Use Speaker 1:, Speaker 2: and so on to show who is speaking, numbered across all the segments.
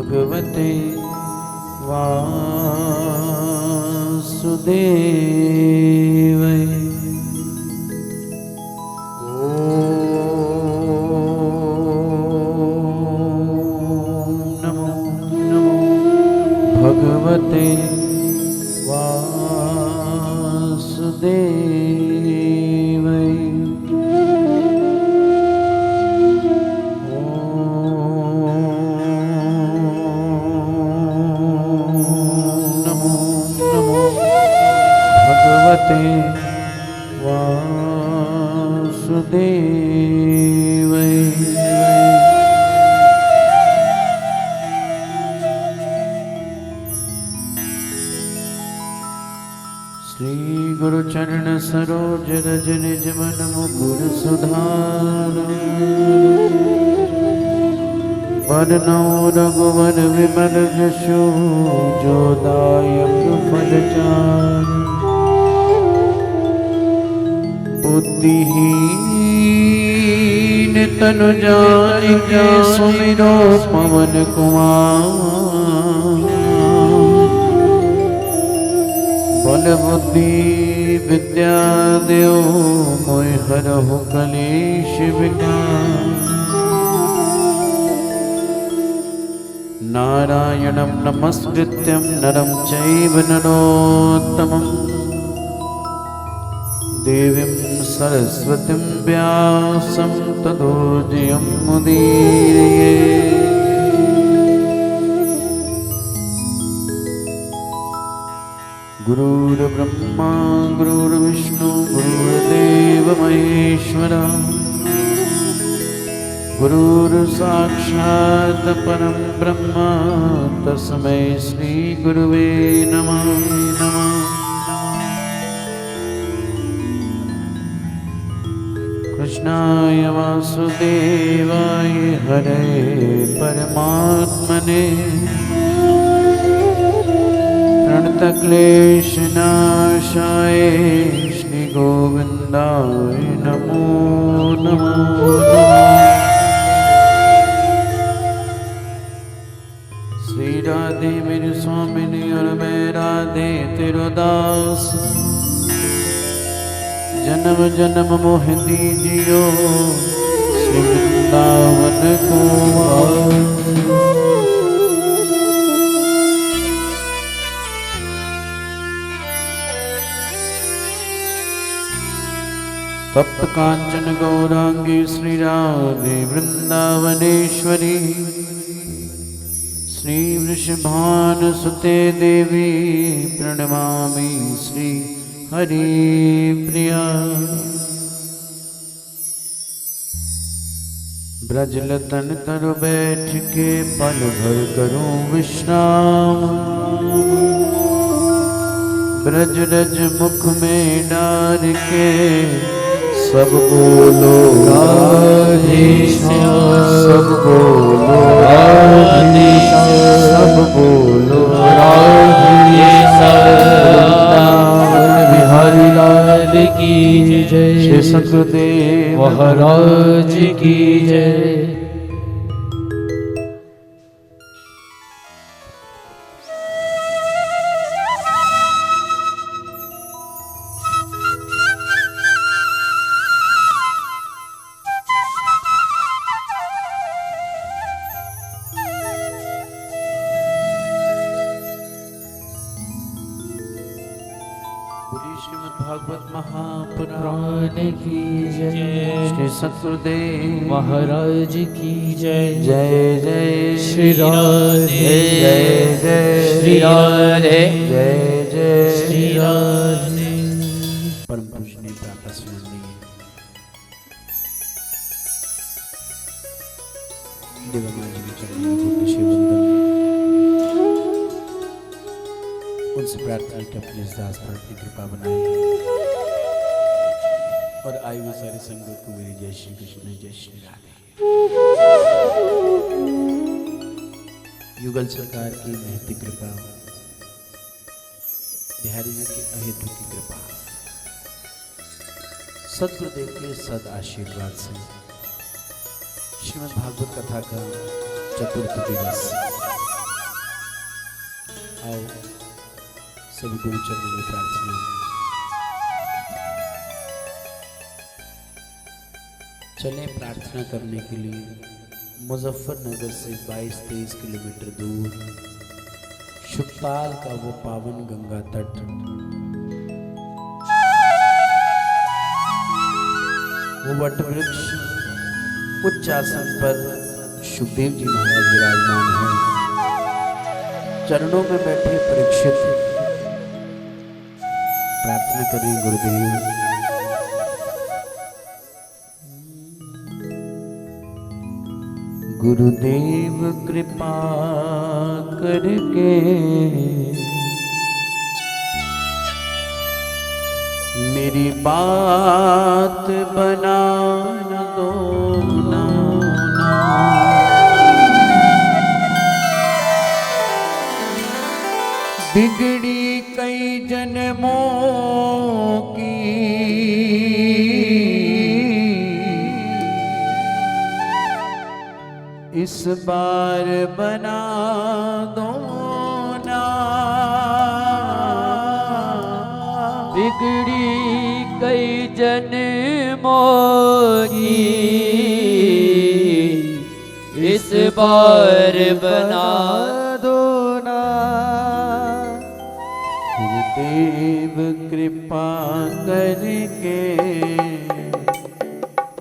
Speaker 1: भगवते वासुदेवाय। नमो नमो भगवते वासुदेवाय। वासुदेवाय। श्री गुरु चरण सरोज रज निज मन मुकुर सुधार। वरनौ रघुवर विमल जसु जो दायक फल चार। बुद्धिहीन तनु जानिके सुमिरो पवन कुमार। बल बुद्धि विद्या देव मोहि हरहु कलेश विकार। नारायणं नमस्कृत्यं नरं चैव नरोत्तमं। देवीं सरस्वतीं व्यासं ततो जयमुदीरये। गुरुर्ब्रह्मा गुरुर्विष्णु गुरुर्देव महेश्वरा। गुरुर्साक्षात् परं ब्रह्म तस्मै श्री गुरुवे नमः नमः। कृष्णाय वासुदेवाय हरे परमात्मने प्रणतक्लेशनाशाय श्री गोविंदाय नमो नमो। श्री राधे मेरी स्वामिनी और मैं राधे तेरो दास। जन्म जन्म मोह दीजियो श्री वृंदावन को। तप्त कांचन गौरांगी श्री राधे वृंदावनेश्वरी। श्री वृषभानुसुते देवी प्रणमामि श्री हरि प्रिया। ब्रजलतन तरु बैठ के पल भर करूं विश्राम। ब्रज रज मुख में डार के सब बोलो राधे श्याम। सब बोलो राधे श्याम। सब बोलो राधे श्याम। बिहारी लाल की जय। श्री सतगुरुदेव महाराज की जय। श्रीमद्भागवत महापुराण की जय। श्री सतगुरुदेव महाराज की जय। जय जय श्री राधे। जय जय श्री राधे। जय जय श्री राधे। परम पूजनीय प्रातः स्मरणीय देवमाँ जी के चरणों को वंदन। उनसे प्रार्थना कि अपने इस दास पर अपनी कृपा बनाए और आयु में सारे संगत को मेरी जय श्री कृष्ण जय श्री राधे। युगल सरकार की महती कृपा, बिहारी जी के अहेतु की कृपा, सद्गुरुदेव के सद आशीर्वाद से श्रीमद् भागवत कथा का चतुर्थ दिवस आओ सभी गुरु चरणों में प्रार्थना। चलें प्रार्थना करने के लिए मुजफ्फरनगर से 22-23 किलोमीटर दूर शुक्ताल का वो पावन गंगा तट, वो वट वृक्ष उच्च आसन पर सुखदेव जी महाराज विराजमान हैं। चरणों में बैठे परीक्षित प्रार्थना करें गुरुदेव। गुरुदेव कृपा करके मेरी बात बना दो ना। बिगड़ी कई जन्मों की इस बार बना दो ना।
Speaker 2: बिगड़ी कई जन्मों की इस बार बना दो ना।
Speaker 1: गुरुदेव कृपा करके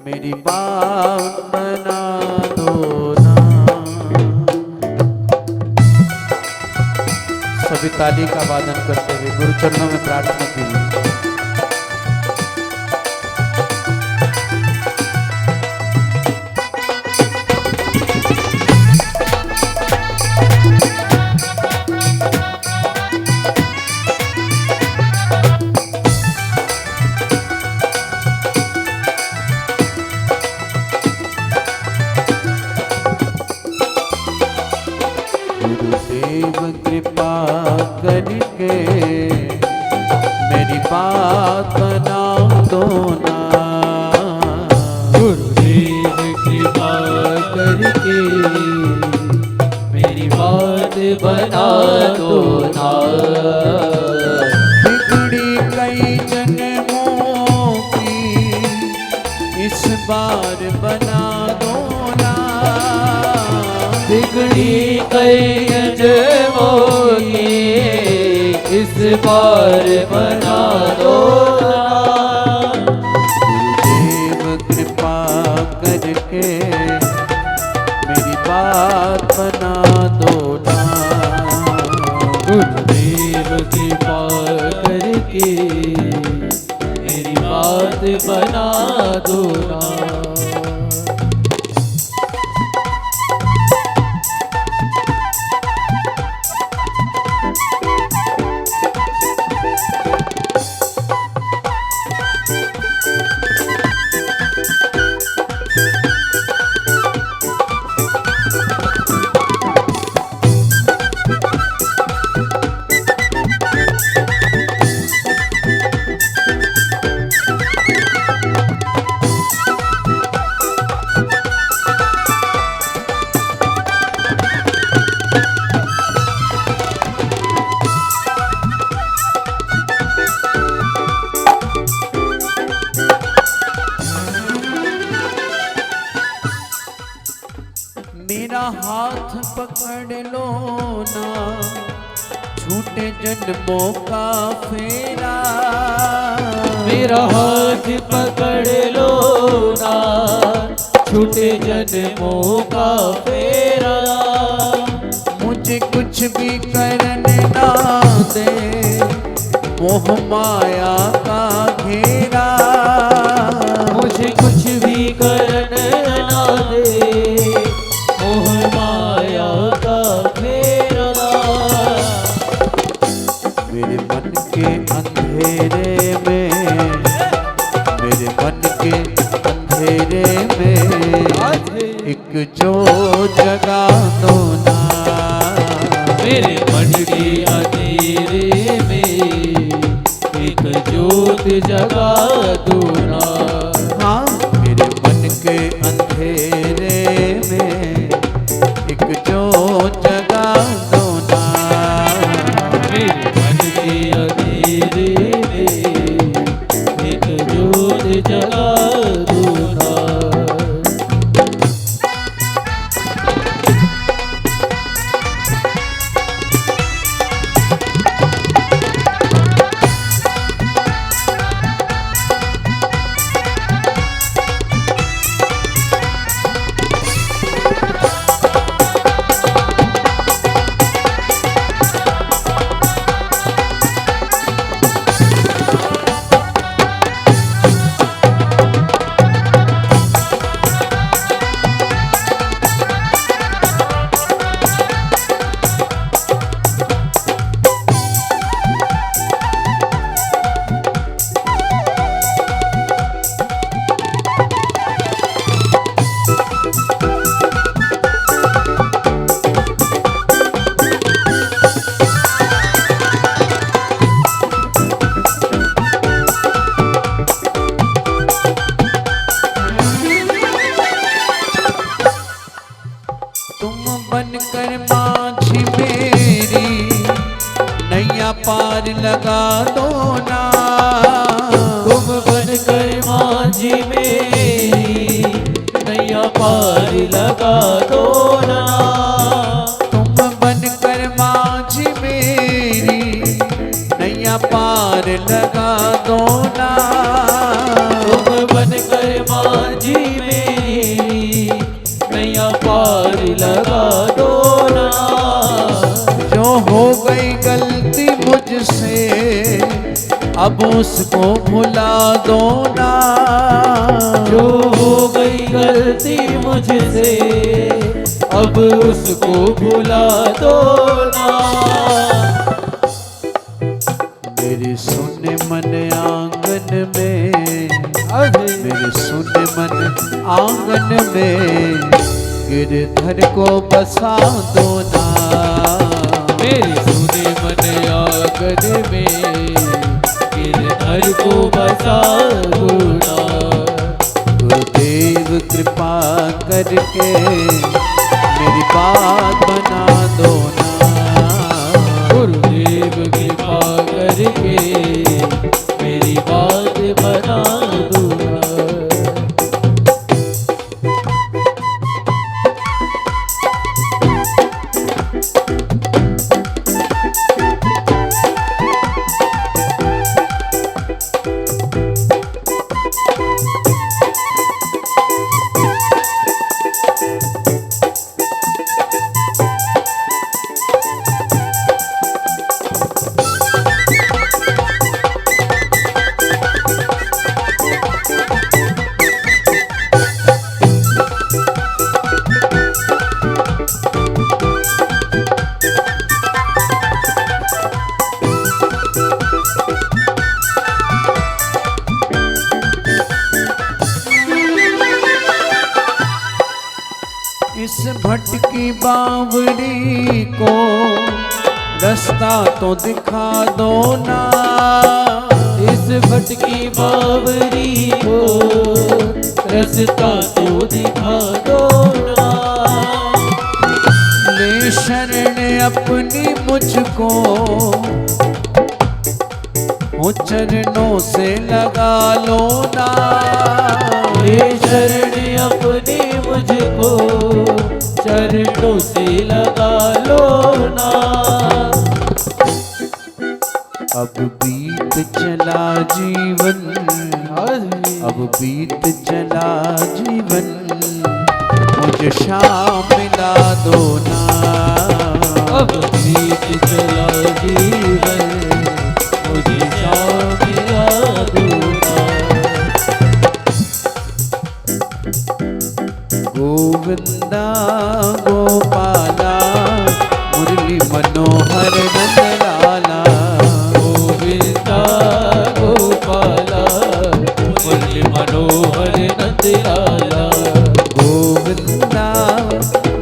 Speaker 1: मेरी बात बना दो ना। सभी ताली का वादन करते हुए गुरु चरणों में प्रार्थना कीजिए। गुरुदेव कृपा करके मेरी बात बना दो ना।
Speaker 2: गुरुदेव कृपा करके मेरी बात बना दो ना।
Speaker 1: बिगड़ी कई जन्मों की इस बार बना दो ना।
Speaker 2: बिगड़ी कई जन्मों की इस बार बना दो ना।
Speaker 1: गुरुदेव कृपा करके मेरी बात बना दो ना।
Speaker 2: गुरुदेव कृपा करके मेरी बात बना दो ना।
Speaker 1: मेरा हाथ पकड़ लो ना, छूटे जन्मों का फेरा।
Speaker 2: मेरा हाथ पकड़ लो ना, छूटे जन्मों का फेरा।
Speaker 1: मुझे कुछ भी करने ना दे मोह माया का घेरा।
Speaker 2: मुझे कुछ भी करने ना दे मोह माया का घेरा।
Speaker 1: मेरे मन के अंधेरे में, मेरे मन के अंधेरे में एक जो जगा दो ना।
Speaker 2: मेरे मन के अंधेरे में एक ज्योत जगा दो ना।
Speaker 1: हाँ, मेरे मन के अंधेरे में एक जो जगा दो ना। बनकर माझी मेरी नैया पार लगा दो ना।
Speaker 2: तुम बनकर माझी मेरी नैया पार लगा दो ना।
Speaker 1: तुम बनकर माझी मेरी नैया पार लगा दो ना।
Speaker 2: तुम बनकर माझी मेरी नैया पार लगा दो ना।
Speaker 1: जो हो गई गलती मुझसे अब उसको भुला दो ना।
Speaker 2: जो हो गई गलती मुझसे अब उसको भुला दो ना।
Speaker 1: मेरे सुने मन आंगन में, मेरे सुने मन आंगन में गिरधर को बसा दो ना।
Speaker 2: मेरे सुने मन आंगन में गिरधर को बसा दो ना।
Speaker 1: गुरुदेव कृपा करके मेरी बात बना दो ना।
Speaker 2: गुरुदेव कृपा करके मेरी बात बना दो ना।
Speaker 1: इस भटकी बावड़ी को रास्ता तो दिखा दो ना।
Speaker 2: इस भटकी बावरी को रास्ता तो दिखा दो ना।
Speaker 1: ले शरण अपनी मुझको हो चरणों से लगा लो ना।
Speaker 2: ये शरण अपनी मुझको चरणों से लगा लो ना।
Speaker 1: अब बीत चला जीवन, अब बीत चला जीवन मुझे शाम मिला दो ना।
Speaker 2: अब बीत चला जीवन मुझे शाम मिला दो ना।
Speaker 1: गोविंदा गोपाला मुरली मनोहर नंदलाला।
Speaker 2: गोविंदा गोपाला मुरली मनोहर नंदलाला।
Speaker 1: गोविंदा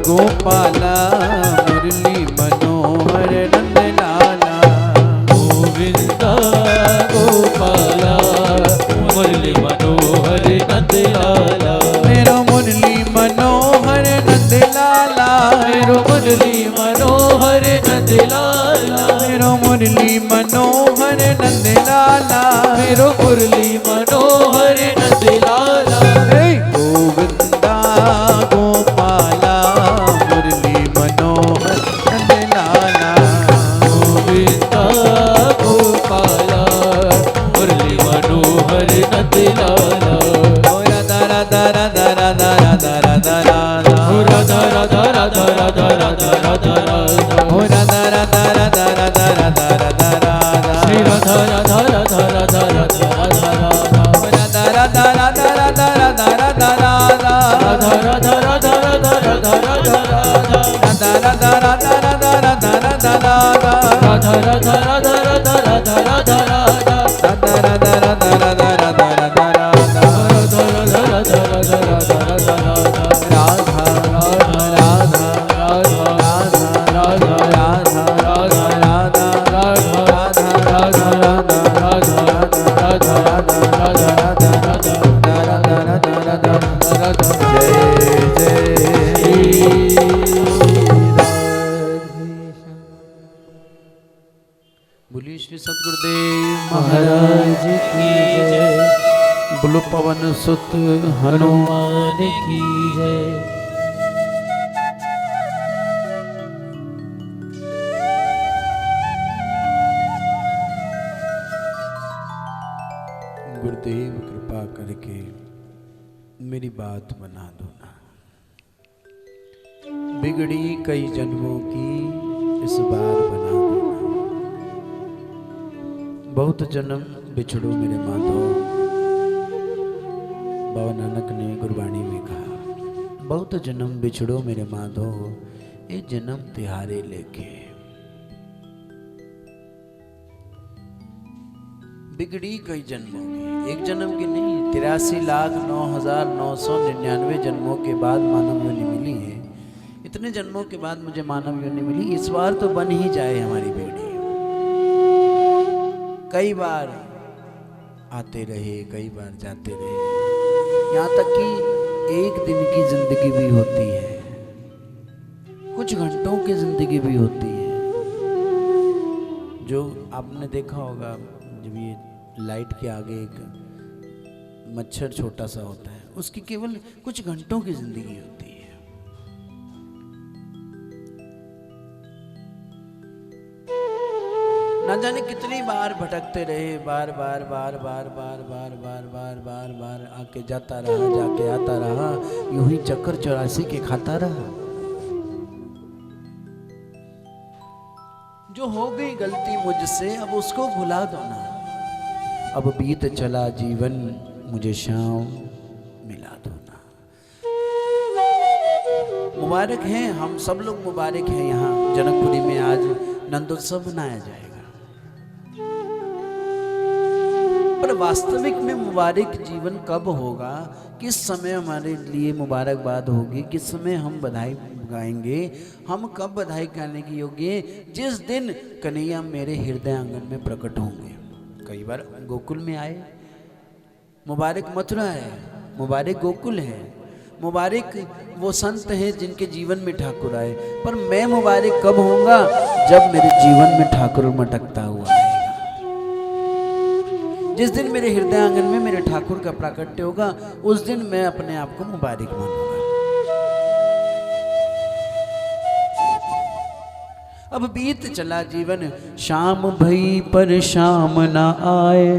Speaker 1: गोपाला मुरली मनोहर नंदलाला।
Speaker 2: गोविंदा गोपाला मुरली मनोहर नंदलाला।
Speaker 1: मेरो मुरली मनोहर नंदलाला।
Speaker 2: मेरो मुरली मनोहर नंदलाला।
Speaker 1: मेरो मुरली मनोहर नंदलाला।
Speaker 2: मेरो मुरली मनोहर नंदलाला।
Speaker 1: गोविंदा गोपाला मुरली मनोहर नंदलाला।
Speaker 2: गोविंदा गोपाला मुरली मनोहर नंदलाला।
Speaker 1: राधा राधा राधा राधा राधा राधा राधा।
Speaker 2: हो राधा राधा राधा राधा राधा राधा राधा।
Speaker 1: हो राधा राधा राधा राधा राधा राधा राधा।
Speaker 2: श्री राधा राधा राधा राधा राधा राधा राधा।
Speaker 1: हो राधा राधा राधा राधा राधा राधा राधा।
Speaker 2: राधा राधा राधा राधा राधा राधा राधा।
Speaker 1: राधा राधा राधा राधा राधा राधा राधा।
Speaker 2: राधा राधा राधा राधा राधा राधा राधा।
Speaker 1: राधा राधा राधा राधा राधा राधा राधा।
Speaker 2: राधा राधा राधा राधा राधा राधा राधा।
Speaker 1: राधा राधा राधा राधा राधा राधा राधा राधा राधा राधा राधा राधा राधा। जय जय श्री सतगुरुदेव
Speaker 2: महाराज की जय।
Speaker 1: बोलो पवन सुत
Speaker 2: हनुमान की जय।
Speaker 1: गुरुदेव कृपा करके मेरी बात बना दो ना, बिगड़ी कई जन्मों की इस बार बना दो ना। बहुत जन्म बिछड़ो मेरे माधो, बाबा नानक ने गुरबाणी में कहा, बहुत जन्म बिछड़ो मेरे माधो, ये जन्म तिहारे लेके। बिगड़ी कई जन्मों की, एक जन्म की नहीं, 83,09,999 जन्मों के बाद मानव योनि मिली है। इतने जन्मों के बाद मुझे मानव योनि मिली, इस बार तो बन ही जाए हमारी बिगड़ी। कई बार आते रहे, कई बार जाते रहे, यहाँ तक कि एक दिन की जिंदगी भी होती है, कुछ घंटों की जिंदगी भी होती है। जो आपने देखा होगा, जब ये लाइट के आगे एक मच्छर छोटा सा होता है, उसकी केवल कुछ घंटों की जिंदगी होती है। ना जाने कितनी बार भटकते रहे, बार बार बार बार बार बार बार बार बार बार आके जाता रहा, जाके आता रहा, यूं ही चक्कर 84 के खाता रहा। जो हो गई गलती मुझसे अब उसको भुला दो ना, अब बीत चला जीवन मुझे शाम मिला दो ना। मुबारक हैं, हम सब लोग मुबारक हैं। यहाँ जनकपुरी में आज नंदोत्सव मनाया जाएगा, पर वास्तविक में मुबारक जीवन कब होगा, किस समय हमारे लिए मुबारकबाद होगी, किस समय हम बधाई गाएंगे, हम कब बधाई गाने के योग्य, जिस दिन कन्हैया मेरे हृदय आंगन में प्रकट होंगे। कई बार गोकुल में आए, मुबारक मथुरा है, मुबारक गोकुल है, मुबारक वो संत हैं जिनके जीवन में ठाकुर आए, पर मैं मुबारक कब होऊंगा, जब मेरे जीवन में ठाकुर मटकता हुआ आएगा। जिस दिन मेरे हृदय आंगन में मेरे ठाकुर का प्राकट्य होगा, उस दिन मैं अपने आप को मुबारक मानूंगा। अब बीत चला जीवन, शाम भई पर शाम ना आए,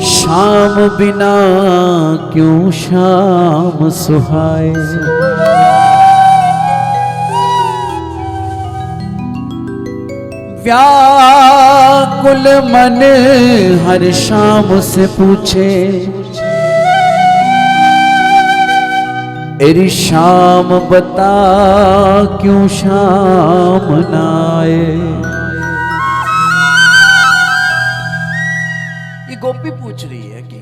Speaker 1: शाम बिना क्यों शाम सुहाए। व्याकुल मन हर शाम से पूछे, एरी शाम बता क्यों शाम ना आए। ये गोपी पूछ रही है कि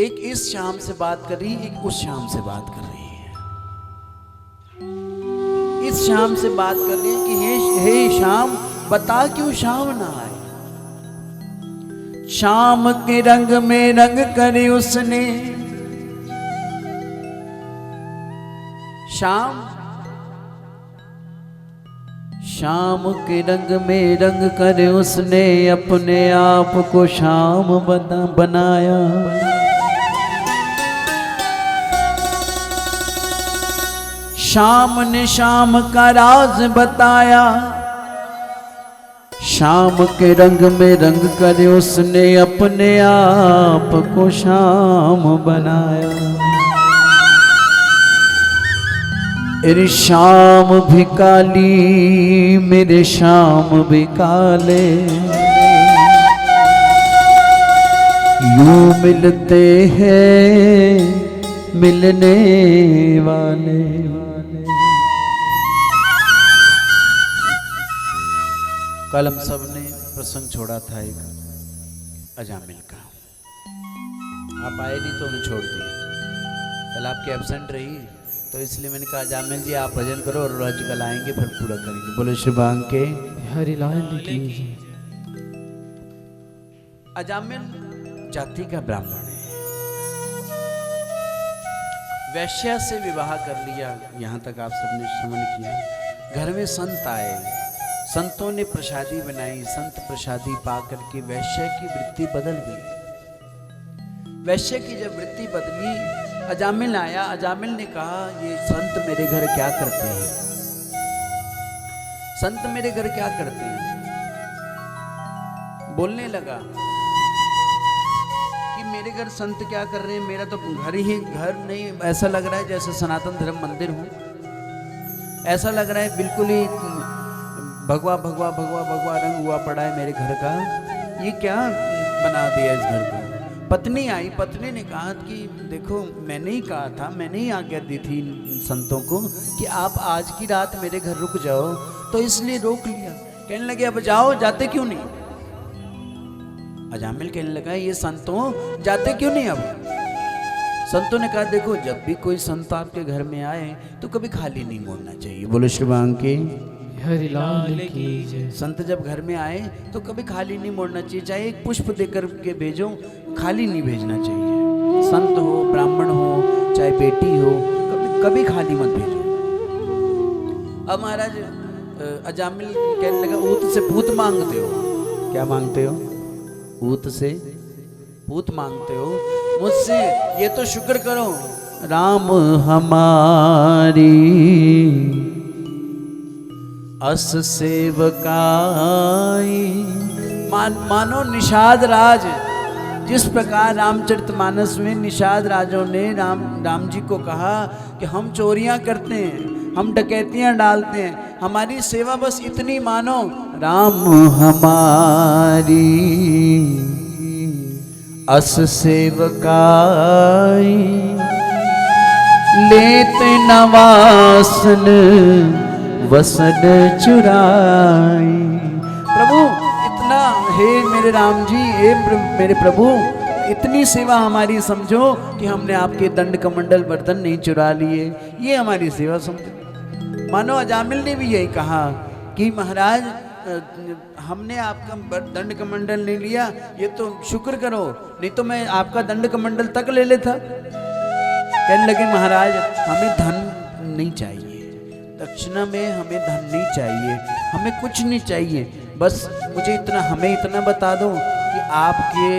Speaker 1: एक इस शाम से बात कर रही है, एक उस शाम से बात कर रही है। इस शाम से बात कर रही है कि हे शाम बता क्यों शाम ना आए। शाम के रंग में रंग करे उसने, शाम के रंग में रंग करे उसने, अपने आप को शाम बनाया। शाम ने शाम का राज बताया, शाम के रंग में रंग करे उसने, अपने आप को शाम बनाया। मेरी शाम भी काली, मेरे शाम भी काले, यूं मिलते हैं मिलने वाले। कल हम सब ने प्रसंग छोड़ा था एक अजामिल का, आप आए नहीं तो हमने छोड़ दिया। कल आपकी एब्सेंट रही तो इसलिए मैंने कहा अजामिल जी आप भजन करो और आज कल आएंगे फिर पूरा करेंगे। बोले शुभांग के
Speaker 2: हरिलाल की।
Speaker 1: अजामिल जाति का ब्राह्मण है, वैश्या से विवाह कर लिया। यहाँ तक आप सबने श्रवण किया। घर में संत आए, संतों ने प्रसादी बनाई, संत प्रसादी पा करके वैश्य की वृत्ति बदल गई। वैश्य की जब वृत्ति बदली, अजामिल आया, अजामिल ने कहा ये संत मेरे घर क्या करते हैं, संत मेरे घर क्या करते हैं। बोलने लगा कि मेरे घर संत क्या कर रहे हैं, मेरा तो घर ही घर नहीं, ऐसा लग रहा है जैसे सनातन धर्म मंदिर हो, ऐसा लग रहा है बिल्कुल ही भगवा भगवा भगवा भगवा रंग हुआ पड़ा है मेरे घर का, ये क्या बना दिया इस घर को। पत्नी आई, पत्नी ने कहा कि देखो मैंने ही कहा था, मैंने ही आज्ञा दी थी इन संतों को कि आप आज की रात मेरे घर रुक जाओ, तो इसलिए रोक लिया। कहने लगे अब जाओ, जाते क्यों नहीं। अजामिल कहने लगा ये संतों जाते क्यों नहीं। अब संतों ने कहा देखो जब भी कोई संत आपके घर में आए तो कभी खाली नहीं मोड़ना चाहिए। बोलो श्री बांके
Speaker 2: हरिलाल की जय।
Speaker 1: संत जब घर में आए तो कभी खाली नहीं मोड़ना चाहिए, चाहे एक पुष्प देकर के भेजो, खाली नहीं भेजना चाहिए। संत हो, ब्राह्मण हो, चाहे बेटी हो, कभी कभी खाली मत भेजो। अब महाराज अजामिल कहने लगा ऊत से पूत मांगते हो, क्या मांगते हो, ऊत से पूत मांगते हो मुझसे, ये तो शुक्र करो राम हमारी अस सेवकाई। मानो निषाद राज, जिस प्रकार रामचरितमानस में निषाद राजों ने राम जी को कहा कि हम चोरियां करते हैं, हम डकैतियां डालते हैं, हमारी सेवा बस इतनी मानो, राम हमारी अस सेवकाई लेते नवासन वसन चुराई। प्रभु इतना, हे मेरे राम जी, हे मेरे प्रभु, इतनी सेवा हमारी समझो कि हमने आपके दंड कमंडल बर्तन नहीं चुरा लिए, ये हमारी सेवा समझो। मानो अजामिल ने भी यही कहा कि महाराज हमने आपका दंड कमंडल नहीं लिया, ये तो शुक्र करो, नहीं तो मैं आपका दंड कमंडल तक ले लेता। कहने लगे महाराज हमें धन नहीं चाहिए, दक्षिणा में हमें धन नहीं चाहिए, हमें कुछ नहीं चाहिए, बस मुझे इतना, हमें इतना बता दो कि आपके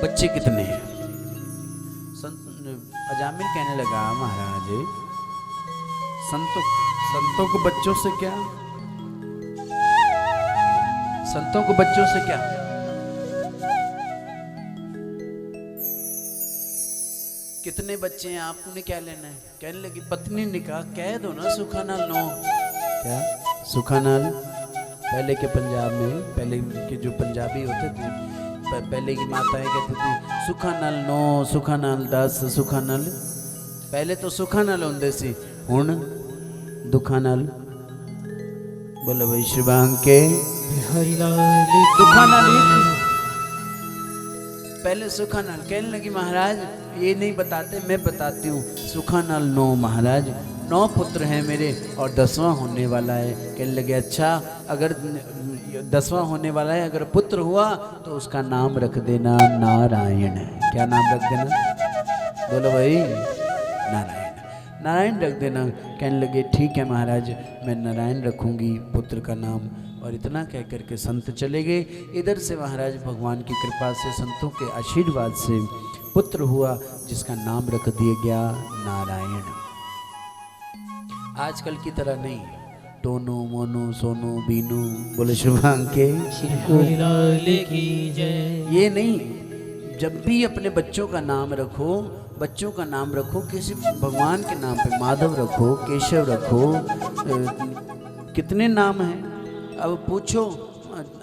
Speaker 1: बच्चे कितने हैं। अजामिल कहने लगा महाराज संतों को बच्चों से क्या, संतों को बच्चों से क्या, कितने बच्चे हैं आपने क्या लेना है। कहने लगी, पत्नी ने कहा कह दो ना सुखानाल नो। क्या सुखानाल, पहले के पंजाब में, पहले के जो पंजाबी होते थे, पहले की माताएं कहती थी सुखानाल 9, सुखानाल 10, सुखानाल, पहले तो सुखानाल होंदे सी, हुण दुखानाल। बोलो भाई शिवांग के दुखानाल, पहले सुखानाल। कहने लगी महाराज ये नहीं बताते, मैं बताती हूँ। सुखानाल 9 महाराज, 9 पुत्र हैं मेरे और 10वां होने वाला है। कहने लगे अच्छा, अगर 10वां होने वाला है, अगर पुत्र हुआ तो उसका नाम रख देना नारायण। क्या नाम रख देना, बोलो भाई, नारायण, नारायण रख देना। कहने लगे ठीक है महाराज, मैं नारायण रखूंगी पुत्र का नाम। और इतना कह करके संत चले गए। इधर से महाराज भगवान की कृपा से, संतों के आशीर्वाद से पुत्र हुआ जिसका नाम रख दिया गया नारायण। आजकल की तरह नहीं, टोनू मोनू सोनू बीनू, बोले शुभांग के ये नहीं। जब भी अपने बच्चों का नाम रखो, बच्चों का नाम रखो किसी भगवान के नाम पे, माधव रखो, केशव रखो, कितने नाम हैं। अब पूछो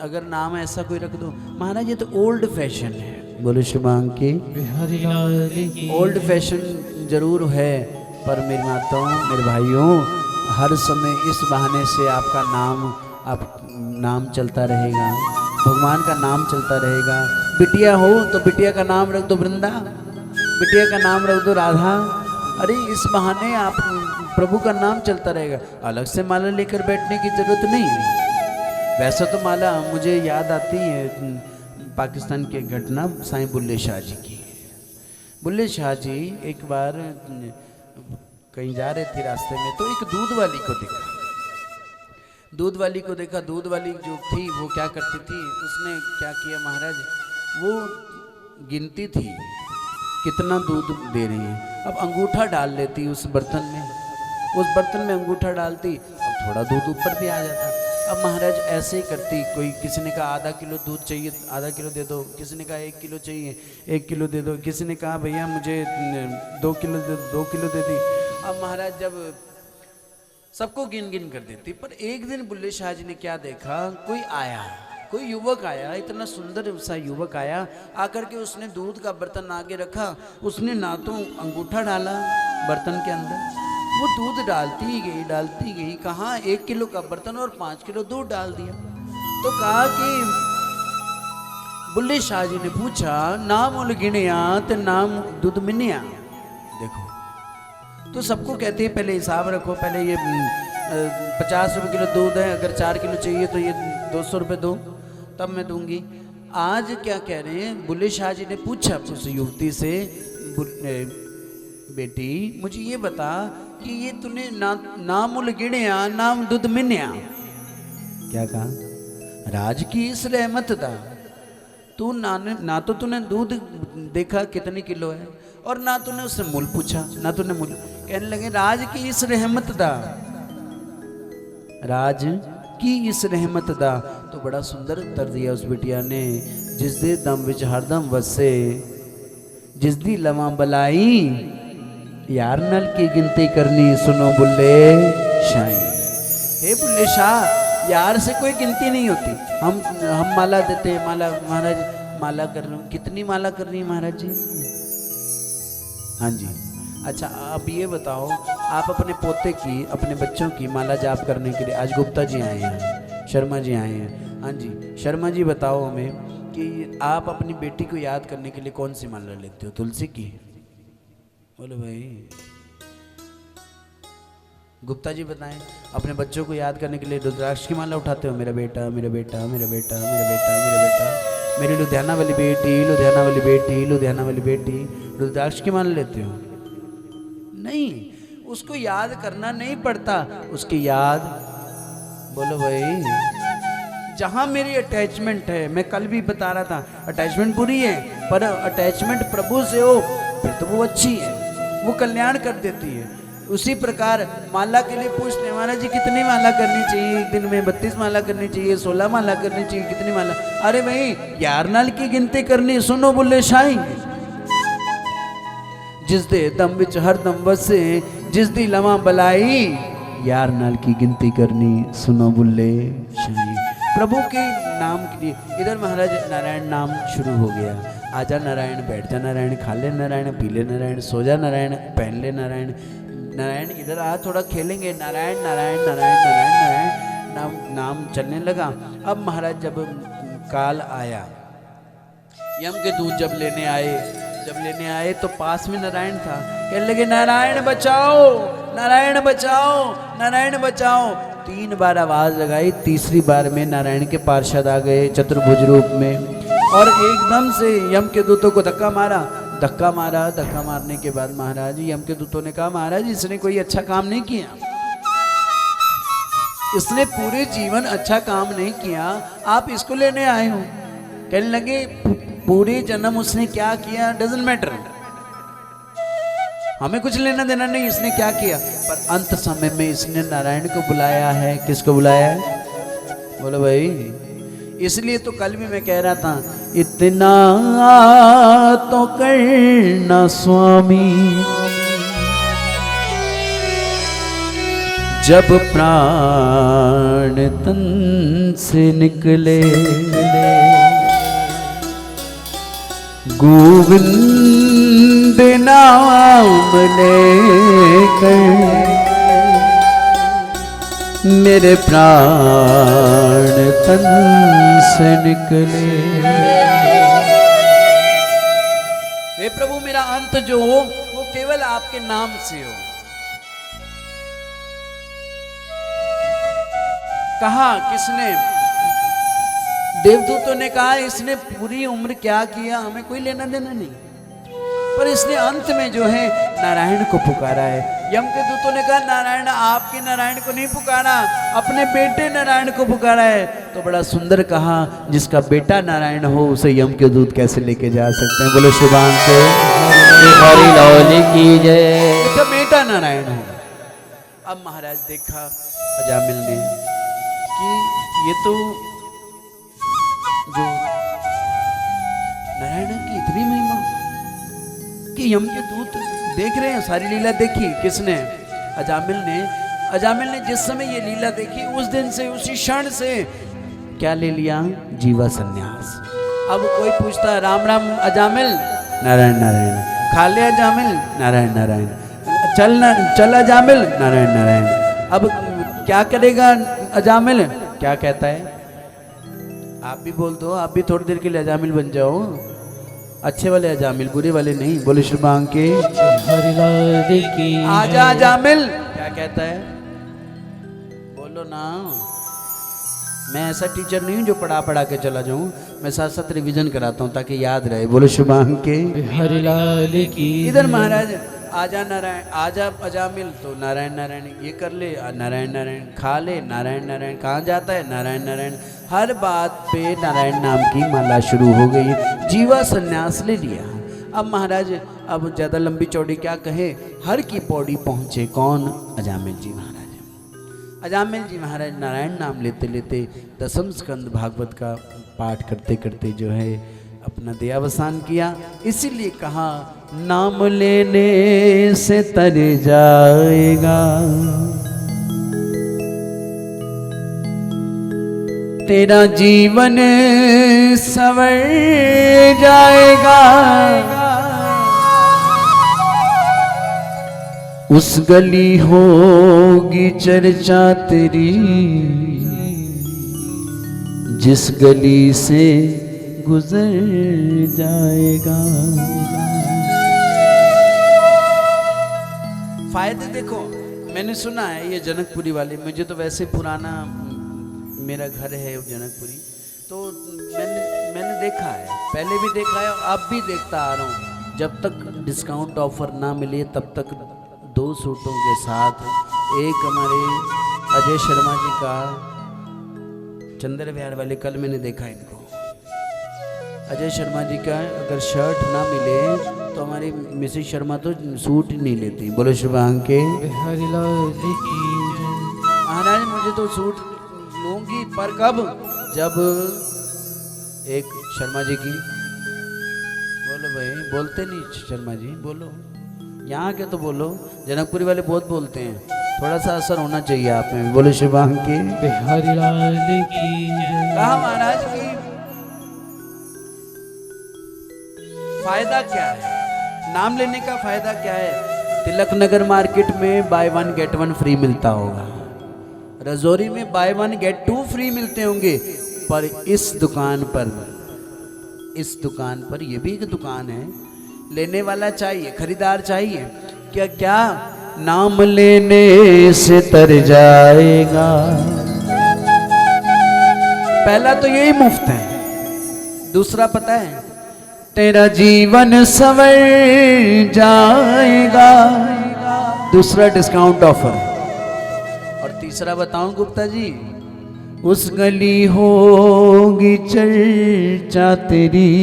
Speaker 1: अगर नाम ऐसा कोई रख दो, महाराज ये तो ओल्ड फैशन है। बोलो शुभांग की ओल्ड फैशन जरूर है, पर मेरी माताओं मेरे भाइयों, हर समय इस बहाने से आपका नाम चलता रहेगा, भगवान का नाम चलता रहेगा। बिटिया हो तो बिटिया का नाम रख दो वृंदा, बिटिया का नाम रख दो राधा। अरे इस बहाने आप प्रभु का नाम चलता रहेगा, अलग से माला लेकर बैठने की जरूरत नहीं है। वैसा तो माला, मुझे याद आती है पाकिस्तान की घटना साईं बुल्ले शाह जी की। बुल्ले शाह जी एक बार कहीं जा रहे थे, रास्ते में तो एक दूध वाली को देखा। दूध वाली को देखा, दूध वाली जो थी वो क्या करती थी, उसने क्या किया महाराज, वो गिनती थी कितना दूध दे रही है। अब अंगूठा डाल लेती उस बर्तन में, उस बर्तन में अंगूठा डालती, अब थोड़ा दूध ऊपर भी आ जाता। अब महाराज ऐसे ही करती, कोई किसी ने कहा आधा किलो दूध चाहिए, आधा किलो दे दो, किसी ने कहा 1 किलो चाहिए, 1 किलो दे दो, किसी ने कहा भैया मुझे 2 किलो दे, 2 किलो दे दी। अब महाराज जब सबको गिन गिन कर देती, पर एक दिन बुल्ले शाह जी ने क्या देखा, कोई आया, कोई युवक आया, इतना सुंदर सा युवक आया, आकर के उसने दूध का बर्तन आगे रखा, उसने ना तो अंगूठा डाला बर्तन के अंदर, वो दूध डालती गई, कहाँ 1 किलो का बर्तन और 5 किलो दूध डाल दिया। तो कहा कि बुल्ले शाह जी ने पूछा, नाम उल गिणिया ते नाम दूध मिनिया। देखो तो सबको कहते हैं पहले हिसाब रखो, पहले ये 50 रुपये किलो दूध है, अगर 4 किलो चाहिए तो ये 200 रुपये दो, तब मैं दूंगी। आज क्या कह रहे हैं, बुल्ले शाह जी ने पूछा उस युवती से, बेटी मुझे ये बता कि ये तूने नामुल गिणिया नाम दूध मिन्या, क्या कहा, राज की इस रहमत दा, तू ना तो तूने दूध देखा कितनी किलो है, और ना तूने उससे मूल पूछा, ना तूने मूल, कहने लगे राज की इस रहमत दा, राज की इस रहमत दा। तो बड़ा सुंदर उत्तर दिया उस बिटिया ने, जिस दे दम विच हरदम वसे, जिस दी लवा बलाई, यार नल की गिनती करनी सुनो बुल्ले शाही। हे बुल्ले शाह, यार से कोई गिनती नहीं होती, हम माला देते हैं, माला महाराज माला कर रहे हो, कितनी माला करनी है महाराज जी? हाँ जी। अच्छा अब ये बताओ, आप अपने पोते की, अपने बच्चों की माला जाप करने के लिए, आज गुप्ता जी आए हैं, शर्मा जी आए हैं, हाँ जी शर्मा जी बताओ हमें कि आप अपनी बेटी को याद करने के लिए कौन सी माला लेते हो? तुलसी की? बोलो भाई। गुप्ता जी बताएं, अपने बच्चों को याद करने के लिए रुद्राक्ष की माला उठाते हो? मेरा बेटा मेरा बेटा मेरा बेटा मेरा बेटा मेरा बेटा, मेरी लुधियाना वाली बेटी, लुधियाना वाली बेटी, लुधियाना वाली बेटी, रुद्राक्ष की माला लेते हो? नहीं, उसको याद करना नहीं पड़ता, उसकी याद, बोलो भाई, जहां मेरी अटैचमेंट है, मैं कल भी बता रहा था, अटैचमेंट बुरी है, पर अटैचमेंट प्रभु से हो फिर तो वो अच्छी है, वो कल्याण कर देती है। उसी प्रकार माला के लिए पूछते, महाराज जी कितनी माला करनी चाहिए एक दिन में? 32 माला करनी चाहिए, 16 माला करनी चाहिए, कितनी माला? अरे भाई यार नाल की गिनती करनी, सुनो बुल्ले शाही, जिस दे दम विच हर दम वसे, जिस दी लवा बलाई, यार नाल की गिनती करनी सुनो बुल्ले शाही। प्रभु के नाम के लिए इधर महाराज नारायण नाम शुरू हो गया, आजा नारायण, बैठ जा नारायण, खा ले नारायण, पी ले नारायण, सो जा नारायण, पहन ले नारायण, नारायण इधर आ थोड़ा खेलेंगे, नारायण नारायण नारायण नारायण नारायण, नाम चलने लगा। अब महाराज जब काल आया, यम के दूत जब लेने आए तो पास में नारायण था, कहने लगे नारायण बचाओ, नारायण बचाओ, नारायण बचाओ। 3 बार आवाज लगाई, तीसरी बार में नारायण के पार्षद आ गए चतुर्भुज रूप में, और एकदम से यम के दूतों को धक्का मारा। धक्का मारने के बाद महाराज यम के दूतों ने कहा, महाराज इसने कोई अच्छा काम नहीं किया, इसने पूरे जीवन अच्छा काम नहीं किया, आप इसको लेने आए हो। कहने लगे पूरे जन्म उसने क्या किया डजंट मैटर, हमें कुछ लेना देना नहीं इसने क्या किया, पर अंत समय में इसने नारायण को बुलाया है। किसको बुलाया है? बोलो भाई। इसलिए तो कल भी मैं कह रहा था, इतना तो करना स्वामी, जब प्राण तन से निकले, गोविंद नाम लेकर मेरे प्राण तन से निकले। हे प्रभु मेरा अंत जो हो वो केवल आपके नाम से हो। कहा किसने? देवदूतों ने कहा इसने पूरी उम्र क्या किया, हमें कोई लेना देना नहीं, पर इसने अंत में जो है नारायण को पुकारा है। यम के दूतों ने कहा नारायण आपके नारायण को नहीं पुकारा, अपने बेटे नारायण को पुकारा है। तो बड़ा सुंदर कहा, जिसका बेटा नारायण हो उसे यम के दूत कैसे लेके जा सकते हैं। बोलो शुभान के
Speaker 2: हरि लाल की जय।
Speaker 1: उसका बेटा नारायण हो। अब महाराज देखा अजामिल ने कि ये तो जो नारायण की इतनी महिमा कि यम के दूत देख रहे हैं। सारी लीला देखी किसने? अजामिल ने जिस समय ये लीला देखी उस दिन से, उसी क्षण से क्या ले लिया? जीवा संन्यास। अब कोई पूछता है राम राम अजामिल, नारायण नारायण। खा ले अजामिल, नारायण नारायण। चल अजामिल, नारायण नारायण। अब क्या करेगा अजामिल? क्या कहता है? आप भी बोल दो, आप भी थोड़ी देर के लिए अजामिल बन जाओ। अच्छे वाले अजामिल, बुरे वाले नहीं। बोले शुभांग के
Speaker 2: हरिलाल की
Speaker 1: आजा अजामिल। क्या कहता है? बोलो ना। मैं ऐसा टीचर नहीं हूं जो पढ़ा के चला जाऊं, मैं साथ साथ रिवीजन कराता हूं ताकि याद रहे। बोलो शुभांग के
Speaker 2: हरिलाल की।
Speaker 1: इधर महाराज आजा नारायण, आजा अजामिल, तो नारायण नारायण ये कर ले, नारायण नारायण। खा ले, नारायण नारायण। कहाँ जाता है? नारायण नारायण। हर बात पे नारायण नाम की माला शुरू हो गई। जीवा संन्यास ले लिया। अब महाराज अब ज़्यादा लंबी चौड़ी क्या कहे, हर की पौड़ी पहुँचे कौन? अजामिल जी महाराज। अजामिल जी महाराज नारायण नाम लेते लेते दसम स्कंद भागवत का पाठ करते करते जो है अपना देहावसान किया। इसीलिए कहा नाम लेने से तर जाएगा तेरा जीवन संवर जाएगा। उस गली होगी चर्चा तेरी जिस गली से गुजर जाएगा। फायदे देखो, मैंने सुना है ये जनकपुरी वाले, मुझे तो वैसे पुराना मेरा घर है जनकपुरी, तो मैंने देखा है, पहले भी देखा है, अब भी देखता आ रहा हूँ। जब तक डिस्काउंट ऑफर ना मिले तब तक 2 सूटों के साथ एक हमारे अजय शर्मा जी का चंद्र विहार वाले, कल मैंने देखा इनको, अजय शर्मा जी का अगर शर्ट ना मिले तो हमारी मिसेस शर्मा तो सूट ही नहीं लेती। बोलो शुभांग के महाराज मुझे तो सूट लूंगी, पर कब? जब एक शर्मा जी की, बोलो भाई, बोलते नहीं शर्मा जी, बोलो यहाँ के तो बोलो, जनकपुरी वाले बहुत बोलते हैं, थोड़ा सा असर होना चाहिए आप में। बोलो शुभांग के कहा महाराज की फायदा क्या है, नाम लेने का फायदा क्या है? तिलक नगर मार्केट में बाय 1 गेट 1 फ्री मिलता होगा, रजौरी में बाय 1 गेट 2 फ्री मिलते होंगे, पर इस दुकान पर ये भी एक दुकान है, लेने वाला चाहिए, खरीदार चाहिए। क्या क्या नाम लेने से तर जाएगा। पहला तो यही मुफ्त है, दूसरा पता है तेरा जीवन संवर जाएगा, दूसरा डिस्काउंट ऑफर, और तीसरा बताऊं गुप्ता जी, उस गली होगी चर्चा तेरी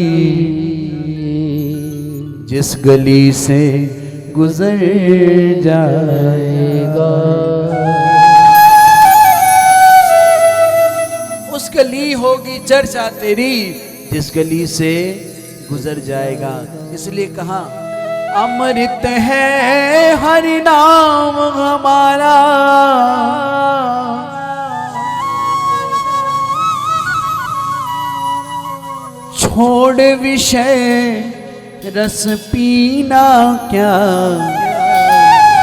Speaker 1: जिस गली से गुजर जाएगा। उस गली होगी चर्चा तेरी जिस गली से गुजर जाएगा। इसलिए कहा अमृत है हरि नाम हमारा, छोड़ विषय रस पीना क्या,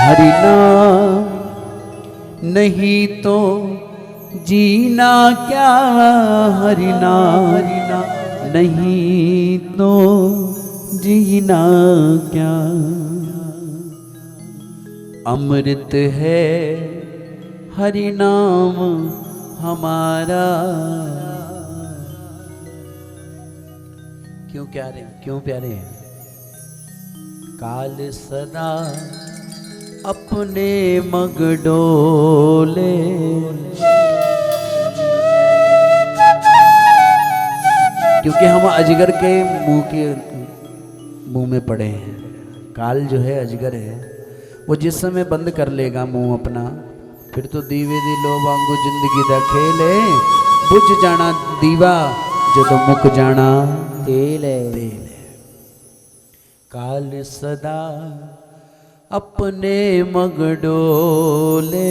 Speaker 1: हरि नाम नहीं तो जीना क्या, हरि नाम नहीं तो जीना क्या। अमृत है हरि नाम हमारा। क्यों प्यारे, क्यों प्यारे हैं? काल सदा अपने मगडोले। क्योंकि हम अजगर के मुंह में पड़े हैं। काल जो है अजगर है, वो जिस समय बंद कर लेगा मुंह अपना, फिर तो दीवे दी लो वांगू जिंदगी दा खेले। बुझ जाना दीवा जदों मुक जाना तेल है। काल सदा अपने मगडोले।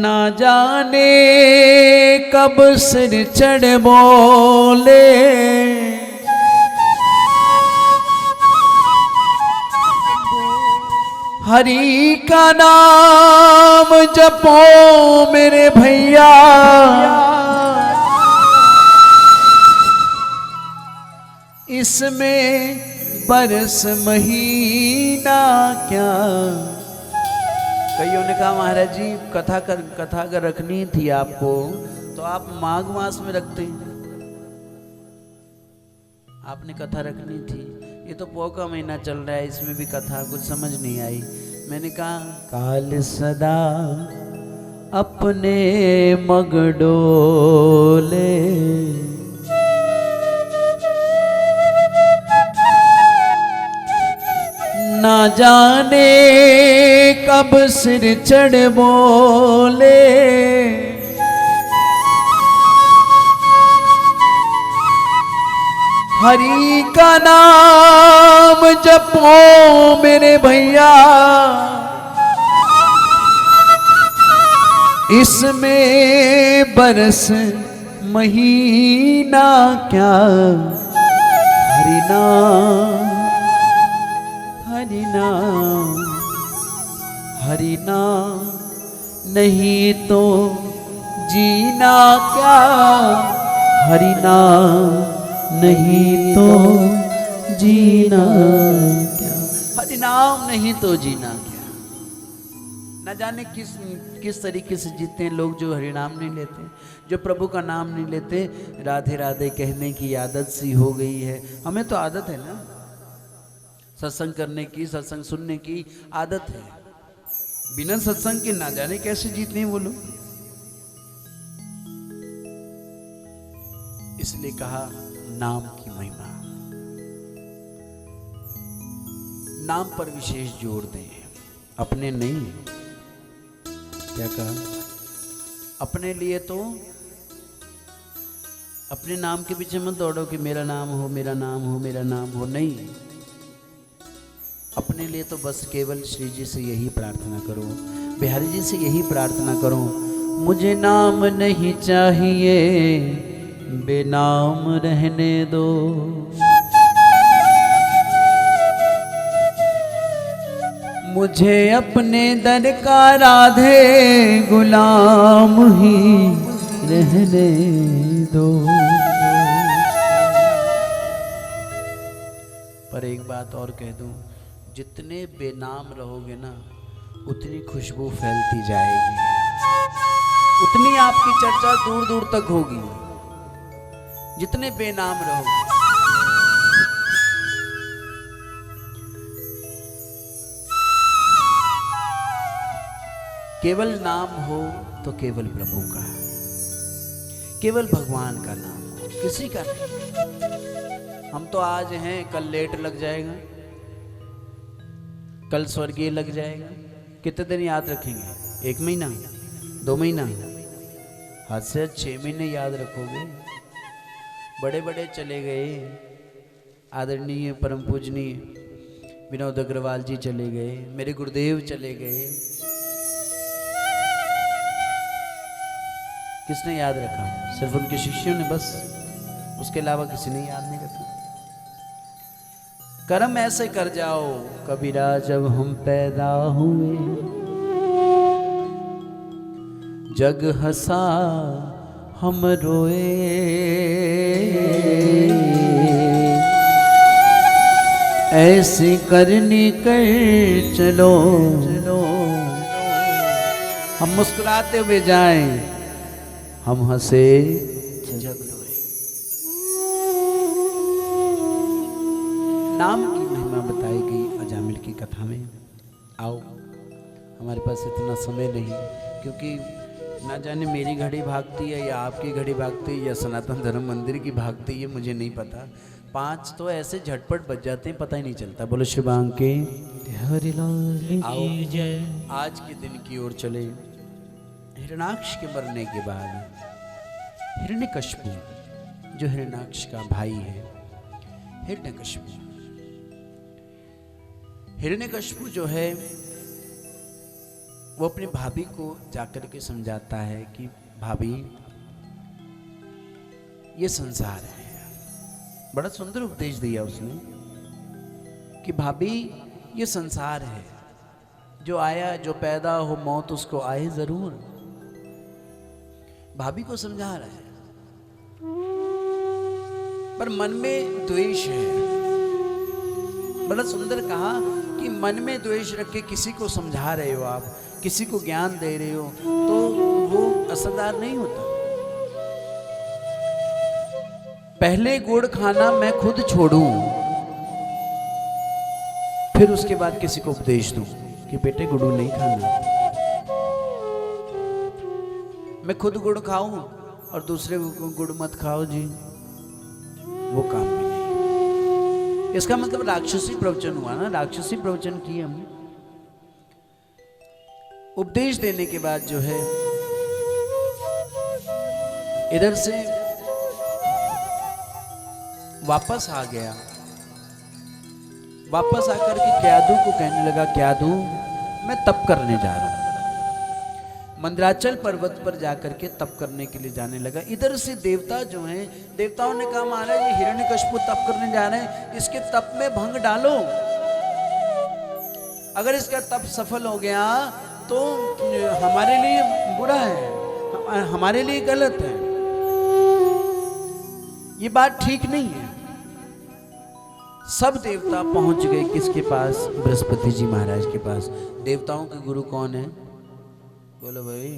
Speaker 1: ना जाने कब सिर चढ़ बोले। हरि का नाम जपो मेरे भैया। इसमें बरस महीना क्या। कईयों ने कहा महाराज जी कथा अगर रखनी थी आपको तो आप माघ मास में रखते। आपने कथा रखनी थी, ये तो पौ का महीना चल रहा है, इसमें भी कथा कुछ समझ नहीं आई। मैंने कहा काल सदा अपने मगडोले। ना जाने कब सिर चढ़ बोले। हरि का नाम जपो मेरे भैया। इसमें बरस महीना क्या। हरि नाम हरि नाम हरि नाम नहीं तो जीना क्या। हरि नाम नहीं तो जीना क्या। हरि नाम नहीं तो जीना क्या। न जाने किस तरीके से जीते हैं लोग जो हरि नाम नहीं लेते, जो प्रभु का नाम नहीं लेते। राधे राधे कहने की आदत सी हो गई है। हमें तो आदत है ना सत्संग करने की, सत्संग सुनने की आदत है। बिना सत्संग के ना जाने कैसे जीते हैं वो लोग। इसलिए कहा नाम की महिमा। नाम पर विशेष जोर दें, अपने नहीं। क्या कहा? अपने लिए तो अपने नाम के पीछे मत दौड़ो कि मेरा नाम हो मेरा नाम हो मेरा नाम हो। नहीं, अपने लिए तो बस केवल श्री जी से यही प्रार्थना करो, बिहारी जी से यही प्रार्थना करो, मुझे नाम नहीं चाहिए बेनाम रहने दो। मुझे अपने दर का राधे गुलाम ही रहने दो। पर एक बात और कह दूं, जितने बेनाम रहोगे ना उतनी खुशबू फैलती जाएगी, उतनी आपकी चर्चा दूर दूर तक होगी। जितने बेनाम रहोगे। केवल नाम हो तो केवल प्रभु का, केवल भगवान का नाम हो, किसी का नहीं। हम तो आज हैं, कल लेट लग जाएगा, कल स्वर्गीय लग जाएगा। कितने दिन याद रखेंगे? 1 महीना, 2 महीना, हद से 6 महीने याद रखोगे। बड़े बड़े चले गए, आदरणीय परम पूजनीय विनोद अग्रवाल जी चले गए, मेरे गुरुदेव चले गए। किसने याद रखा? सिर्फ उनके शिष्यों ने, बस। उसके अलावा किसी ने याद नहीं रखा। कर्म ऐसे कर जाओ कबीरा, जब हम पैदा हुए जग हंसा हम रोए। ऐसी करनी कर चलो, हम मुस्कुराते हुए जाएं, हम हंसे जग रोए। नाम की महिमा बताई गई अजामिल की कथा में। आओ, हमारे पास इतना समय नहीं, क्योंकि ना जाने मेरी घड़ी भागती है या आपकी घड़ी भागती है या सनातन धर्म मंदिर की भागती है, मुझे नहीं पता। 5 तो ऐसे झटपट बज जाते हैं, पता ही नहीं चलता। बोलो शिवांग के
Speaker 2: हरिलाल
Speaker 1: आओ
Speaker 2: की जय।
Speaker 1: आज के दिन की ओर चले। हिरण्याक्ष के मरने के बाद हिरण्यकश्यपु, जो हिरण्याक्ष का भाई है, हिरण्यकश्यपु जो है वो अपनी भाभी को जाकर के समझाता है कि भाभी ये संसार है। बड़ा सुंदर उपदेश दिया उसने कि भाभी ये संसार है, जो आया जो पैदा हो मौत उसको आए जरूर। भाभी को समझा रहा है, पर मन में द्वेष है। बड़ा सुंदर कहा कि मन में द्वेष रख के किसी को समझा रहे हो आप, किसी को ज्ञान दे रहे हो, तो वो असरदार नहीं होता। पहले गुड़ खाना मैं खुद छोड़ूं, फिर उसके बाद किसी को उपदेश दूं कि बेटे गुड़ नहीं खाना। मैं खुद गुड़ खाऊं और दूसरे को गुड़ मत खाओ जी, वो काम भी नहीं। इसका मतलब राक्षसी प्रवचन हुआ ना, राक्षसी प्रवचन किए हम। उपदेश देने के बाद जो है इधर से वापस आ गया। वापस आकर के क्यादू को कहने लगा, क्यादू मैं तप करने जा रहा हूं। मंदराचल पर्वत पर जाकर के तप करने के लिए जाने लगा। इधर से देवता जो हैं, देवताओं ने कहा महाराज ये हिरण्यकश्यप तप करने जा रहे हैं, इसके तप में भंग डालो। अगर इसका तप सफल हो गया तो हमारे लिए बुरा है, हमारे लिए गलत है, ये बात ठीक नहीं है। सब देवता पहुंच गए किसके पास? बृहस्पति जी महाराज के पास। देवताओं के गुरु कौन है? बोलो भाई,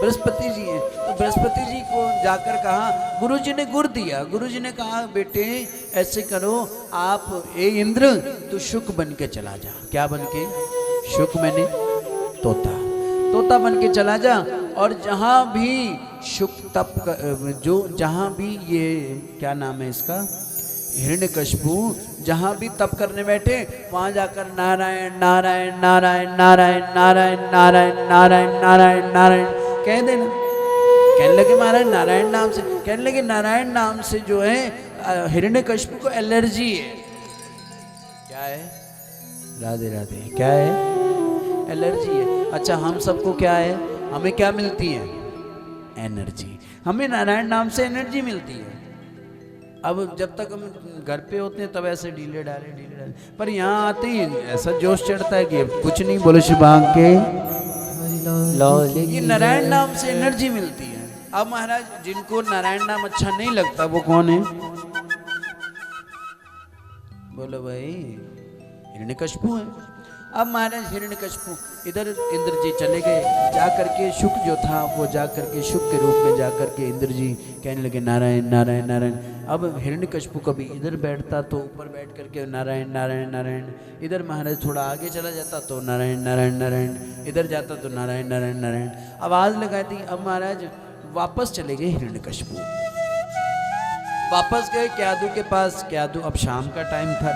Speaker 1: बृहस्पति जी हैं। तो बृहस्पति जी को जाकर कहा, गुरु जी ने गुर दिया। गुरु जी ने कहा बेटे ऐसे करो, आप ए इंद्र तू शुक बन के चला जा। क्या बन के? शुक मैंने तोता, तोता बन के चला जा, और जहां भी शुक तप जो जहां भी ये क्या नाम है इसका, हिरण्यकश्यपु जहां भी तप करने बैठे वहां जाकर नारायण नारायण नारायण नारायण नारायण नारायण नारायण नारायण नारायण कह देना। कहने लगे महाराज नारायण नाम से, कहने लगे नारायण नाम से जो है हिरण्यकश्यपु को एलर्जी है। क्या है? राधे राधे। क्या है? एलर्जी है। अच्छा, हम सबको क्या है? हमें क्या मिलती है? एनर्जी। हमें नारायण नाम से एनर्जी मिलती है। अब जब तक हम घर पे होते हैं तब ऐसे ढीले डाले, पर यहाँ आते ही ऐसा जोश चढ़ता है कि कुछ नहीं। बोलो शिवांग के ये नारायण नाम से एनर्जी मिलती है। अब महाराज जिनको नारायण नाम अच्छा नहीं लगता वो कौन है? बोलो भाई, हिरण्यकश्यपु है। अब महाराज हिरण्यकश्यपु इधर इंद्र जी चले गए, जाकर के शुक जो था वो जाकर के शुक के रूप में जाकर के इंद्र जी कहने लगे नारायण नारायण नारायण। अब हिरण्यकश्यपु कभी इधर बैठता तो ऊपर बैठ करके नारायण नारायण नारायण, इधर महाराज थोड़ा आगे चला जाता तो नारायण नारायण नारायण, इधर जाता तो नारायण नारायण नारायण आवाज लगा दी। अब महाराज वापस चले गए हिरण्यकश्यपु, वापस गए क्यादू के पास। क्यादू, अब शाम का टाइम था,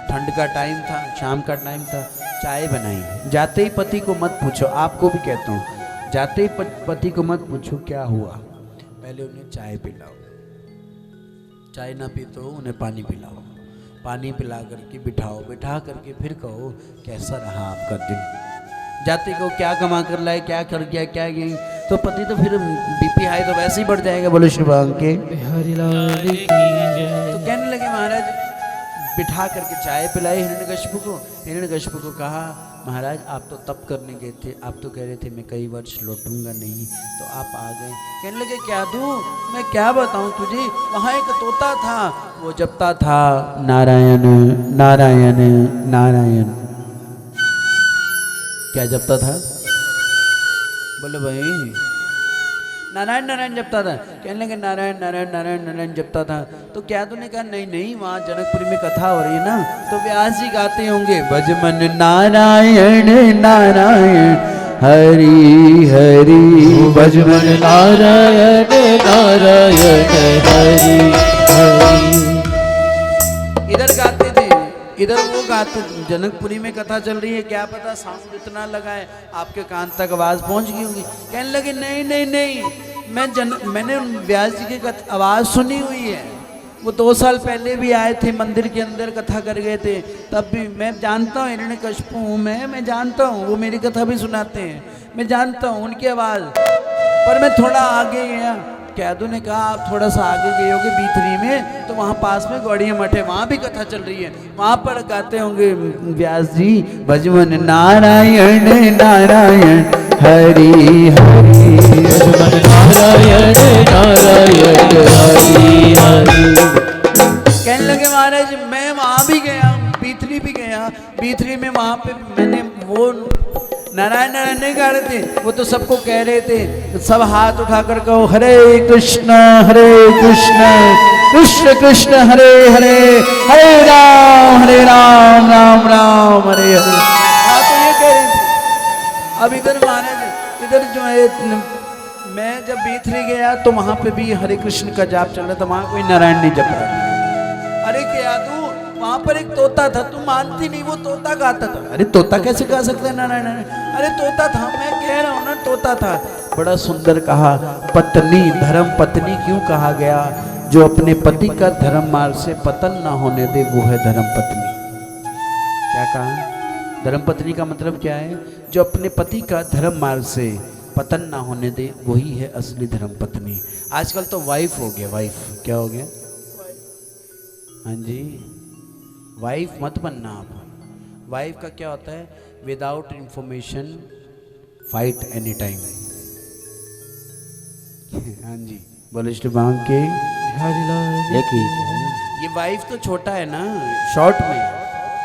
Speaker 1: ठंड का टाइम था, शाम का टाइम था, चाय बनाई। जाते ही पति को मत पूछो, आपको भी कहता हूँ, जाते ही पति को मत पूछो क्या हुआ, पहले उन्हें चाय पिलाओ। चाय ना पी तो उन्हें पानी पिलाओ, पानी पिला करके बिठाओ, बिठा करके फिर कहो कैसा रहा आपका दिन। जाते को क्या कमा कर लाए, क्या कर गया, क्या ये, तो पति तो फिर बीपी हाई तो वैसे ही बढ़ जाएगा। बोलो शिवांग के तो कहने लगे महाराज बिठा करके चाय पिलाई हिरण्यकश्यपु को। हिरण्यकश्यपु को कहा महाराज आप तो तप करने गए थे, आप तो कह रहे थे मैं कई वर्ष लौटूंगा नहीं, तो आप आ गए। कहने लगे क्या दूँ, मैं क्या बताऊं तुझे, वहाँ एक तोता था, वो जपता था नारायण नारायण नारायण। क्या जपता था? बोलो भाई, नारायण नारायण जपता था। कहने लगे नारायण नारायण नारायण नारायण जपता था। तो क्या तूने कहा नहीं नहीं वहाँ जनकपुरी में कथा हो रही है ना, तो व्यास जी गाते होंगे भज मन नारायण नारायण हरि हरि,
Speaker 2: भज मन नारायण नारायण हरि हरि।
Speaker 1: इधर गाते थे, इधर वो गाते। जनकपुरी में कथा चल रही है, क्या पता साउंड इतना लगा है आपके कान तक आवाज पहुंच गई होगी। कहने लगे नहीं नहीं नहीं, मैंने व्यास जी की आवाज सुनी हुई है। वो 2 साल पहले भी आए थे, मंदिर के अंदर कथा कर गए थे, तब भी मैं जानता हूँ हिरण्यकशिपु हूँ मैं जानता हूँ, वो मेरी कथा भी सुनाते हैं, मैं जानता हूँ उनकी आवाज़। पर मैं थोड़ा आगे गया, कैदू ने कहा आप थोड़ा सा आगे गए होगे B3 में, तो वहाँ पास में गौड़िया मठ है, वहाँ भी कथा चल रही है, वहाँ पर गाते होंगे व्यास जी भज मन नारायण नारायण हरि हरि,
Speaker 2: भज मन नारायण नारायण हरि हरि।
Speaker 1: कहने लगे महाराज मैं वहाँ भी गया, B3 भी गया, B3 में वहाँ पे मैंने वो नारायण नारायण नहीं गा रहे थे, वो तो सबको कह रहे थे, सब हाथ उठाकर कहो हरे कृष्ण कृष्ण कृष्ण हरे हरे, हरे राम राम राम हरे हरे। हाँ तो ये कह रहे थे। अब इधर महाराज इधर जो है, मैं जब B3 गया तो वहाँ पे भी हरे कृष्ण का जाप चल रहा था, वहाँ कोई नारायण नहीं जप रहा था। अरे क्या तू वहां पर एक तोता था, तू मानती नहीं, वो तोता गाता था। अरे तोता कैसे गा सकता है नारायण नारायण? अरे तोता था, मैं कह रहा हूं ना तोता था। बड़ा सुंदर कहा, पत्नी धर्म पत्नी क्यों कहा गया? जो अपने पति का धर्म मार्ग से पतन ना होने दे वो है धर्म पत्नी। क्या कहा? धर्म पत्नी का मतलब क्या है? जो अपने पति का धर्म मार्ग से पतन ना होने दे वही है असली धर्म पत्नी। आजकल तो वाइफ हो गया, वाइफ क्या हो गया? हाँ जी, वाइफ मत बनना आप। वाइफ का क्या होता है? Without information fight any time. हाँ जी, बोले बांग के ये वाइफ तो छोटा है ना, शॉर्ट में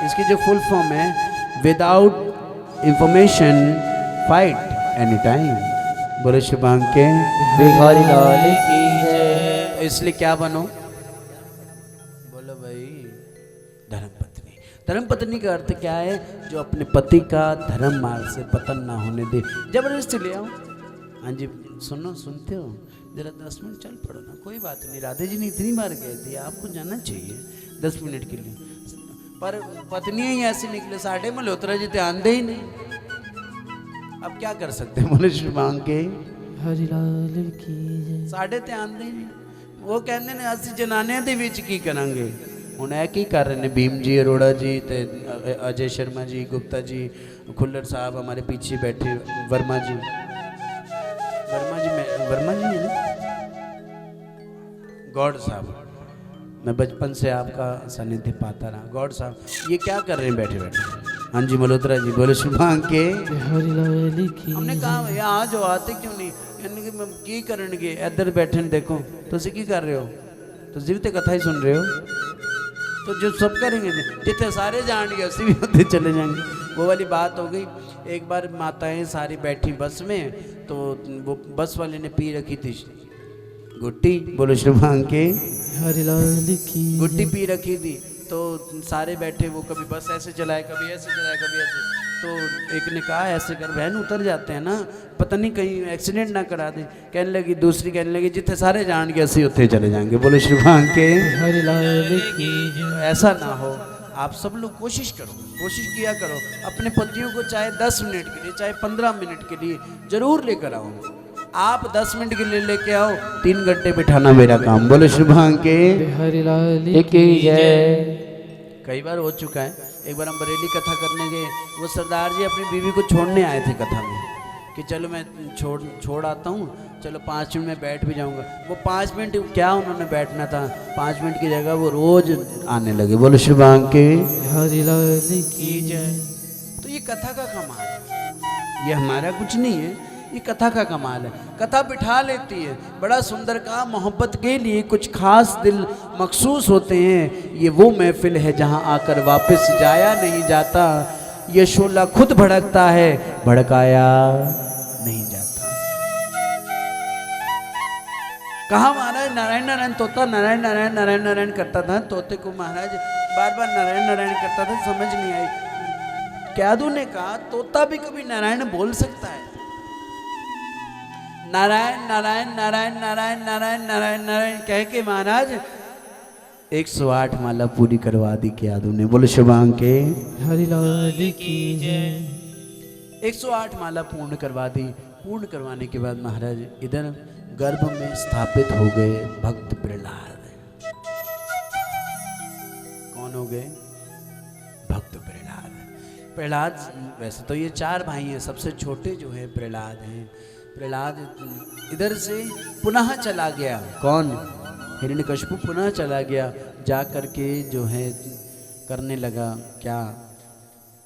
Speaker 1: इसकी जो फुल फॉर्म है without information fight any time. बोले शुभांग के
Speaker 2: बिहारी लाल की है।
Speaker 1: इसलिए क्या बनो? बोलो भाई धर्मपत्नी। धर्मपत्नी का अर्थ क्या है? जो अपने पति का धर्म मार्ग से पतन ना होने दे। जबरदस्ती ले आओ। हाँ जी सुनो, सुनते हो? जरा 10 मिनट चल पड़ो ना, कोई बात नहीं। राधे जी ने इतनी बार गए थे, आपको जाना चाहिए 10 मिनट के लिए। पर पत्नी ही ऐसी निकले, साढ़े मल्होत्रा जी ध्यान दे ही नहीं। अब क्या कर सकते हैं? बोले शुभांग के
Speaker 2: हरिलाल की जय।
Speaker 1: साढ़े ध्यान दे नहीं। वो कहते ने असि जनाने दे विच की करांगे। हुण ऐ की कर रहे ने भीम जी अरोड़ा जी ते अजय शर्मा जी, गुप्ता जी, खुल्लर साहब हमारे पीछे बैठे, वर्मा जी है ना, गौड़ साहब। मैं बचपन से आपका सानिध्य पाता रहा। गौड़ साहब ये क्या कर रहे हैं बैठे बैठे? हाँ जी मल्होत्रा जी बोले शुभांग के
Speaker 2: हरिलाल की।
Speaker 1: हमने कहा यहाँ जो आते क्यों नहीं? यानी कि की करनगे इधर बैठे देखो तुसी की कर रहे हो? तो जीवते कथा ही सुन रहे हो? तो जो सब करेंगे जितने सारे जाएंगे उसी भी होते चले जाएंगे। वो वाली बात हो गई। एक बार माताएं सारी बैठी बस में, तो वो बस वाले ने पी रखी थी गुट्टी। बोलो शुभांग के
Speaker 2: हरिलाल की।
Speaker 1: गुट्टी पी रखी थी, तो सारे बैठे, वो कभी बस ऐसे चलाए, कभी ऐसे चलाए, कभी ऐसे। तो एक ने कहा ऐसे कर, बहन उतर जाते हैं ना, पता नहीं कहीं एक्सीडेंट ना करा दे। कहने लगी, दूसरी कहने लगी जितने सारे जाएंगे ऐसे उत्थे चले जाएंगे। बोले शुभांग के
Speaker 2: हरिलाल की।
Speaker 1: ऐसा ना हो। आप सब लोग कोशिश करो, कोशिश किया करो अपने पतियों को चाहे 10 मिनट के लिए, चाहे 15 मिनट के लिए जरूर लेकर आओ। आप 10 मिनट के लिए लेके आओ, 3 घंटे बिठाना मेरा काम। बोले शुभांग के
Speaker 2: हरिलाल की जय।
Speaker 1: कई बार हो चुका है। एक बार हम बरेली कथा करने गए, वो सरदार जी अपनी बीवी को छोड़ने आए थे कथा में कि चलो मैं छोड़ आता हूँ, चलो 5 मिनट में बैठ भी जाऊँगा। वो 5 मिनट क्या उन्होंने बैठना था, 5 मिनट की जगह वो रोज आने लगे। बोलो शुभांग के
Speaker 2: हरिलाल की जय।
Speaker 1: तो ये कथा का कमाल है, ये हमारा कुछ नहीं है, ये कथा का कमाल है। कथा बिठा लेती है। बड़ा सुंदर का मोहब्बत के लिए कुछ खास दिल मखसूस होते हैं। ये वो महफिल है जहां आकर वापस जाया नहीं जाता। ये शोला खुद भड़कता है, भड़काया नहीं जाता। कहा महाराज नारायण नारायण, तोता नारायण नारायण नारायण नारायण करता था। तोते को महाराज बार बार नारायण नारायण करता था, समझ नहीं आई। क्यादू ने कहा तोता भी कभी नारायण बोल सकता है? नारायण नारायण नारायण नारायण नारायण नारायण नारायण कह के महाराज 108 माला पूरी करवा दी क्यादू ने। बोलो शुभांग के
Speaker 2: हरिलाल की जय।
Speaker 1: 108 माला पूर्ण करवा दी। पूर्ण करवाने के बाद महाराज इधर गर्भ में स्थापित हो गए भक्त प्रहलाद। कौन हो गए? भक्त प्रहलाद। प्रहलाद वैसे तो ये 4 भाई हैं, सबसे छोटे जो है प्रहलाद हैं। प्रहलाद इधर से पुनः चला गया। कौन? हिरण्यकशिपु पुनः चला गया, जा करके जो है करने लगा क्या?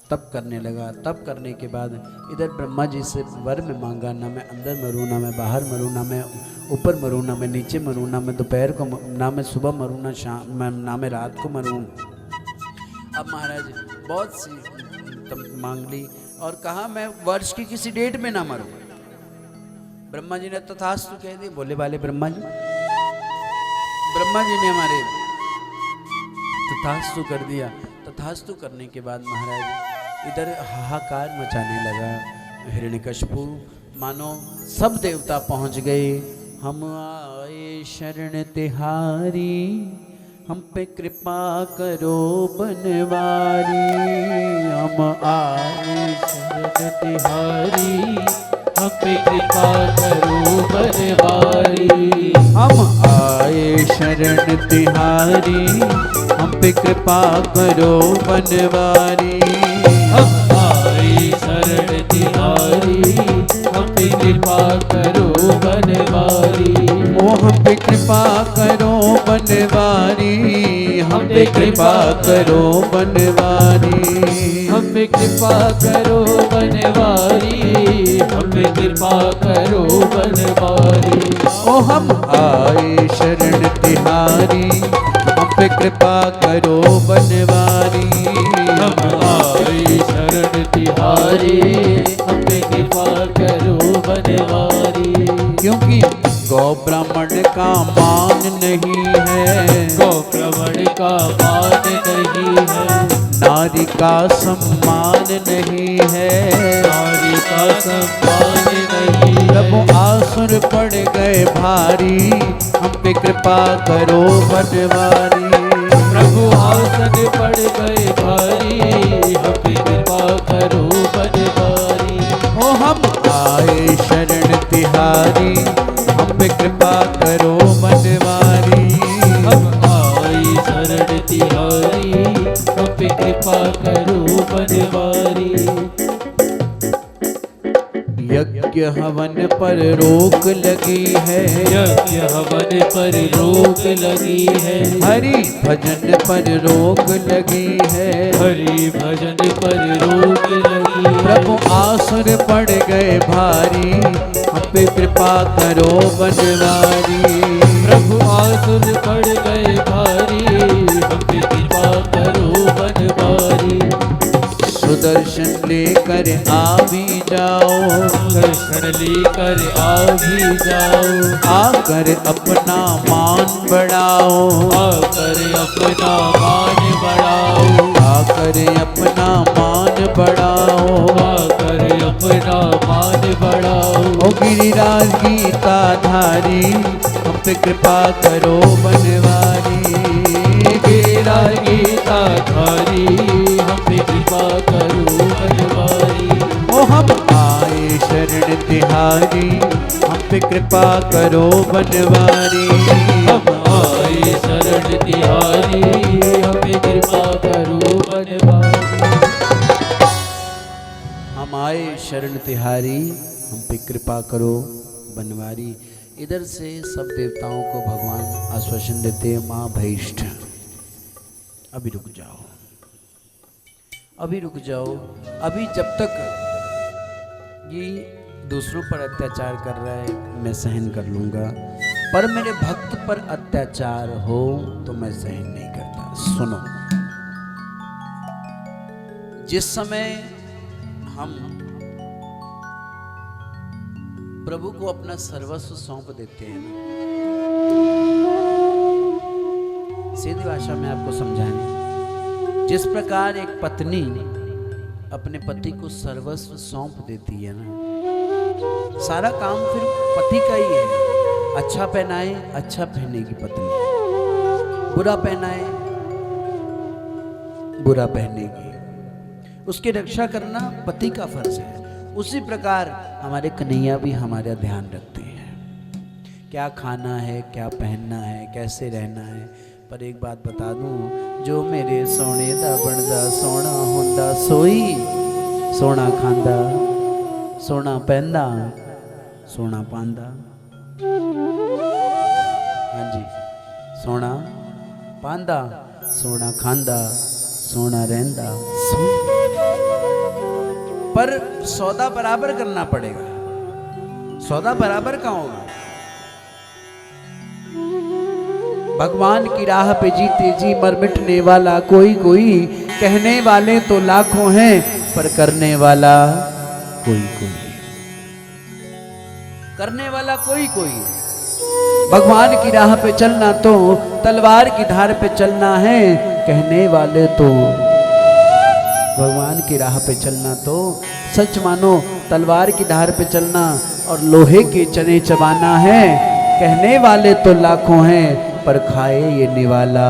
Speaker 1: तप करने लगा। तप करने के बाद इधर ब्रह्मा जी से वर में मांगा, ना मैं अंदर मरूँ, ना मैं बाहर मरूँ, ना मैं ऊपर मरूँ, ना मैं नीचे मरूँ, ना मैं दोपहर को, ना मैं सुबह मरूँ, ना शाम, ना मैं रात को मरूँ। अब महाराज बहुत सी मांग ली और कहा मैं वर्ष की किसी डेट में ना मरूँ। ब्रह्मा जी ने तथास्तु कह दी। बोले वाले ब्रह्मा जी, ब्रह्मा जी ने हमारे तथास्तु कर दिया। तथास्तु करने के बाद महाराज इधर हाहाकार मचाने लगा हिरण्यकशिपु, मानो सब देवता पहुंच गए। हम आए शरण तिहारी, हम पे कृपा करो बनवारी। हम आए
Speaker 2: शरण तिहारी, हम पे कृपा करो बनवारी।
Speaker 1: हम आए शरण तिहारी, हम पे कृपा करो बनवारी।
Speaker 2: हम आए शरण तिहारी, हम पे कृपा करो बनवारी।
Speaker 1: ओ हम पे कृपा करो बनवारी, हम पे कृपा करो बनवारी।
Speaker 2: हम पे कृपा करो बनवारी, हम पे कृपा करो बनवारी।
Speaker 1: ओ हम आए शरण तिहारी, हम पे कृपा करो बनवारी।
Speaker 2: हम आए शरण तिहारी, हम पे कृपा करो बनवारी।
Speaker 1: क्योंकि गौ ब्राह्मण का मान नहीं है,
Speaker 2: गौ ब्राह्मण का मान नहीं है,
Speaker 1: नारी का सम्मान नहीं है,
Speaker 2: नारी का सम्मान नहीं है।
Speaker 1: प्रभु आसुर पड़ गए भारी, हम पे कृपा करो बनवारी।
Speaker 2: प्रभु आसन पड़ गए भारी, हम पे कृपा करो बनवारी।
Speaker 1: ओ हम आए शरण तिहारी, हम पे कृपा करो बनवारी।
Speaker 2: हम आए शरण तिहारी, हम पे कृपा करो बनवारी।
Speaker 1: यज्ञ हवन पर रोक लगी है,
Speaker 2: यज्ञ हवन पर रोक लगी है,
Speaker 1: हरि भजन पर रोक लगी है,
Speaker 2: हरि भजन पर रोक लगी है।
Speaker 1: प्रभु आसुर पड़ गए भारी, हम पे कृपा करो बनवारी।
Speaker 2: प्रभु आसुर पड़ गए भारी, हम पे कृपा करो बनवारी।
Speaker 1: सुदर्शन लेकर आ भी जाओ,
Speaker 2: दर्शन लेकर आ भी जाओ,
Speaker 1: आकर अपना मान बढ़ाओ,
Speaker 2: आकर अपना मान बढ़ाओ,
Speaker 1: आकर अपना मान बढ़ाओ।
Speaker 2: आकर अपना मान बढ़ाओ।
Speaker 1: ओ गिरिराज गीताधारी, हम पे कृपा करो बनवारी।
Speaker 2: गिरा गीता धारी, हम पे कृपा करो बनवारी।
Speaker 1: ओ हम आए शरण तिहारी, हम पे कृपा करो बनवारी।
Speaker 2: हम आए शरण तिहारी, हम पे कृपा करो बनवारी।
Speaker 1: हम आए शरण तिहारी, हम पे कृपा करो बनवारी। इधर से सब देवताओं को भगवान आश्वासन देते हैं, माँ भैष्ठ अभी रुक जाओ, अभी रुक जाओ। अभी जब तक ये दूसरों पर अत्याचार कर रहा है मैं सहन कर लूँगा, पर मेरे भक्त पर अत्याचार हो तो मैं सहन नहीं करता। सुनो, जिस समय हम प्रभु को अपना सर्वस्व सौंप देते हैं ना, सीधी भाषा में आपको समझाएं। जिस प्रकार एक पत्नी अपने पति को सर्वस्व सौंप देती है ना, सारा काम फिर पति का ही है। अच्छा पहनाए, अच्छा पहनेगी पत्नी, बुरा पहनाए, बुरा पहनेगी। उसकी रक्षा करना पति का फर्ज है। उसी प्रकार हमारे कन्हैया भी हमारा ध्यान रखते हैं, क्या खाना है, क्या पहनना है, कैसे रहना है। पर एक बात बता दूं, जो मेरे सोने दा बनदा सोना हुंदा सोई, सोना खांदा, सोना पहनदा, सोना पांदा। हाँ जी, सोना पांदा, सोना खांदा, सोना रहंदा सोई। पर सौदा बराबर करना पड़ेगा। सौदा बराबर का होगा। भगवान की राह पे जीते जी मर मिटने वाला कोई कोई, कहने वाले तो लाखों हैं पर करने वाला कोई कोई, करने वाला कोई कोई। भगवान की राह पे चलना तो तलवार की धार पे चलना है, कहने वाले तो भगवान की राह पे चलना तो सच मानो तलवार की धार पे चलना और लोहे के चने चबाना है, कहने वाले तो लाखों हैं पर खाए ये निवाला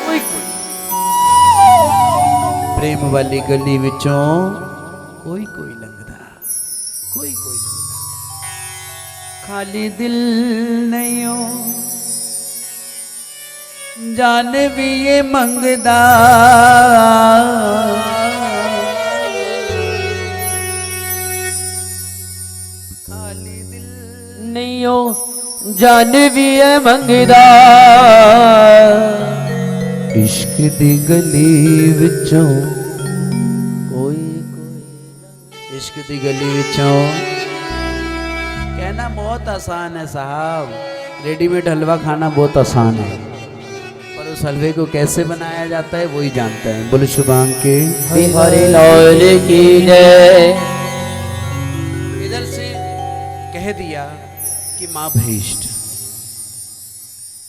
Speaker 1: कोई कोई। प्रेम वाली गली विचों कोई कोई लंघदा, कोई कोई लंघदा। खाली दिल नहीं हो जान भी ये मंगदा, खाली दिल
Speaker 2: नहीं हो जान भी है मंगदा।
Speaker 1: इश्क दी गली विचों कोई कोई, इश्क दी गली विचों। कहना बहुत आसान है साहब, रेडीमेड हलवा खाना बहुत आसान है, पर उस हलवे को कैसे बनाया जाता है वही जानता है। बोलो शुभांग के
Speaker 2: हरि लाल की जय।
Speaker 1: इधर से कह दिया कि माँ भीष्ट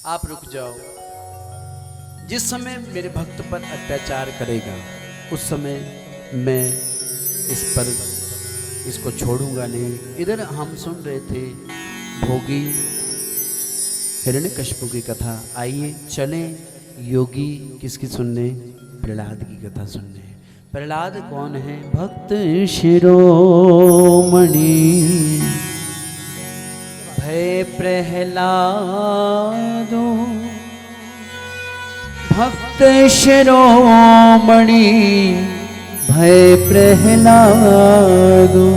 Speaker 1: आप रुक जाओ, जिस समय मेरे भक्त पर अत्याचार करेगा उस समय मैं इस पर इसको छोड़ूंगा नहीं। इधर हम सुन रहे थे भोगी हिरण्यकश्यप की कथा। आइए चलें योगी किसकी सुनने, प्रहलाद की कथा सुनने। प्रहलाद कौन है? भक्त शिरोमणि भय प्रहलादो, भक्त शिरोमणि भय प्रहलादो।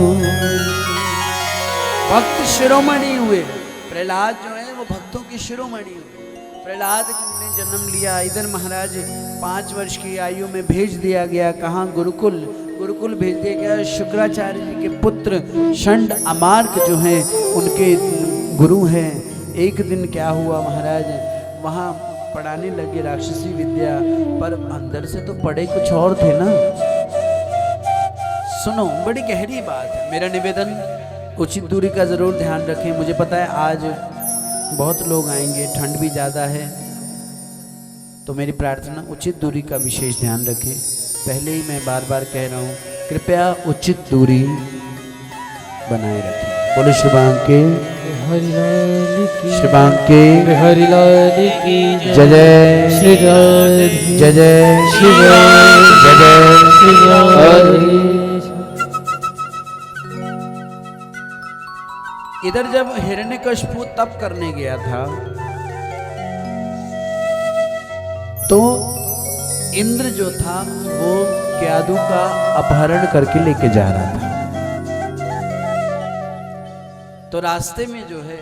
Speaker 1: भक्त शिरोमणि हुए प्रहलाद जो है वो भक्तों की शिरोमणि हुए। प्रहलाद ने जन्म लिया इधर महाराज 5 वर्ष की आयु में भेज दिया गया। कहाँ? गुरुकुल। गुरुकुल भेज दिया गया। शुक्राचार्य जी के पुत्र षंड अमार्क जो हैं उनके गुरु हैं। एक दिन क्या हुआ महाराज, वहाँ पढ़ाने लगे राक्षसी विद्या, पर अंदर से तो पढ़े कुछ और थे ना। सुनो, बड़ी गहरी बात है। मेरा निवेदन, उचित दूरी का ज़रूर ध्यान रखें। मुझे पता है आज बहुत लोग आएंगे, ठंड भी ज़्यादा है, तो मेरी प्रार्थना उचित दूरी का विशेष ध्यान रखें। पहले ही मैं बार बार कह रहा हूँ, कृपया उचित दूरी बनाए रखें। बोलो शुभांग के
Speaker 2: हरिलाल की
Speaker 1: शुभांग के
Speaker 2: हरिलाल की
Speaker 1: जय जय
Speaker 2: श्री राधे
Speaker 1: जय जय
Speaker 2: श्री राधे
Speaker 1: जय जय
Speaker 2: श्री राधे।
Speaker 1: इधर जब हिरण्यकश्यप तप करने गया था तो इंद्र जो था वो क्यादु का अपहरण करके लेके जा रहा था। तो रास्ते में जो है,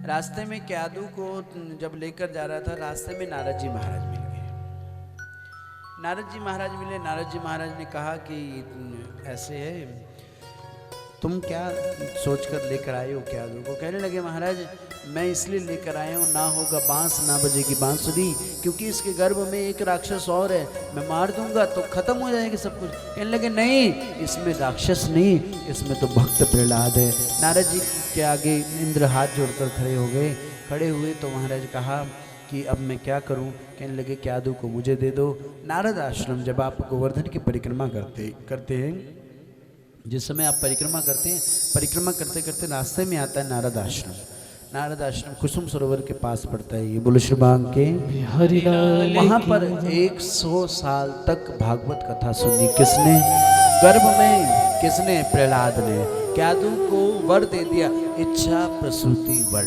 Speaker 1: रास्ते में क्यादु को जब लेकर जा रहा था, रास्ते में नारद जी महाराज मिल गए। नारद जी महाराज मिले। नारद जी महाराज ने कहा कि ऐसे है, तुम क्या सोच कर लेकर आए हो क्यादु को? कहने लगे महाराज मैं इसलिए लेकर आया हूँ, ना होगा बांस ना बजेगी बांसुरी, क्योंकि इसके गर्भ में एक राक्षस और है, मैं मार दूंगा तो खत्म हो जाएगी सब कुछ। कहने लगे नहीं, इसमें राक्षस नहीं, इसमें तो भक्त प्रहलाद है। नारद जी के आगे इंद्र हाथ जोड़कर खड़े हो गए। खड़े हुए तो महाराज कहा कि अब मैं क्या करूं? कहने लगे क्या दूं को मुझे दे दो। नारद आश्रम, जब आप गोवर्धन की परिक्रमा करते हैं, जिस समय आप परिक्रमा करते हैं, परिक्रमा करते करते रास्ते में आता है नारद आश्रम। नारद आश्रम कुसुम सरोवर के पास पड़ता है। ये बोलो श्री बांग के
Speaker 2: हरि लाल
Speaker 1: वहां
Speaker 2: की
Speaker 1: पर 100 साल तक भागवत कथा सुनी। किसने? गर्भ में किसने? प्रहलाद ने। क्यादू को वर दे दिया, इच्छा प्रसूति वर।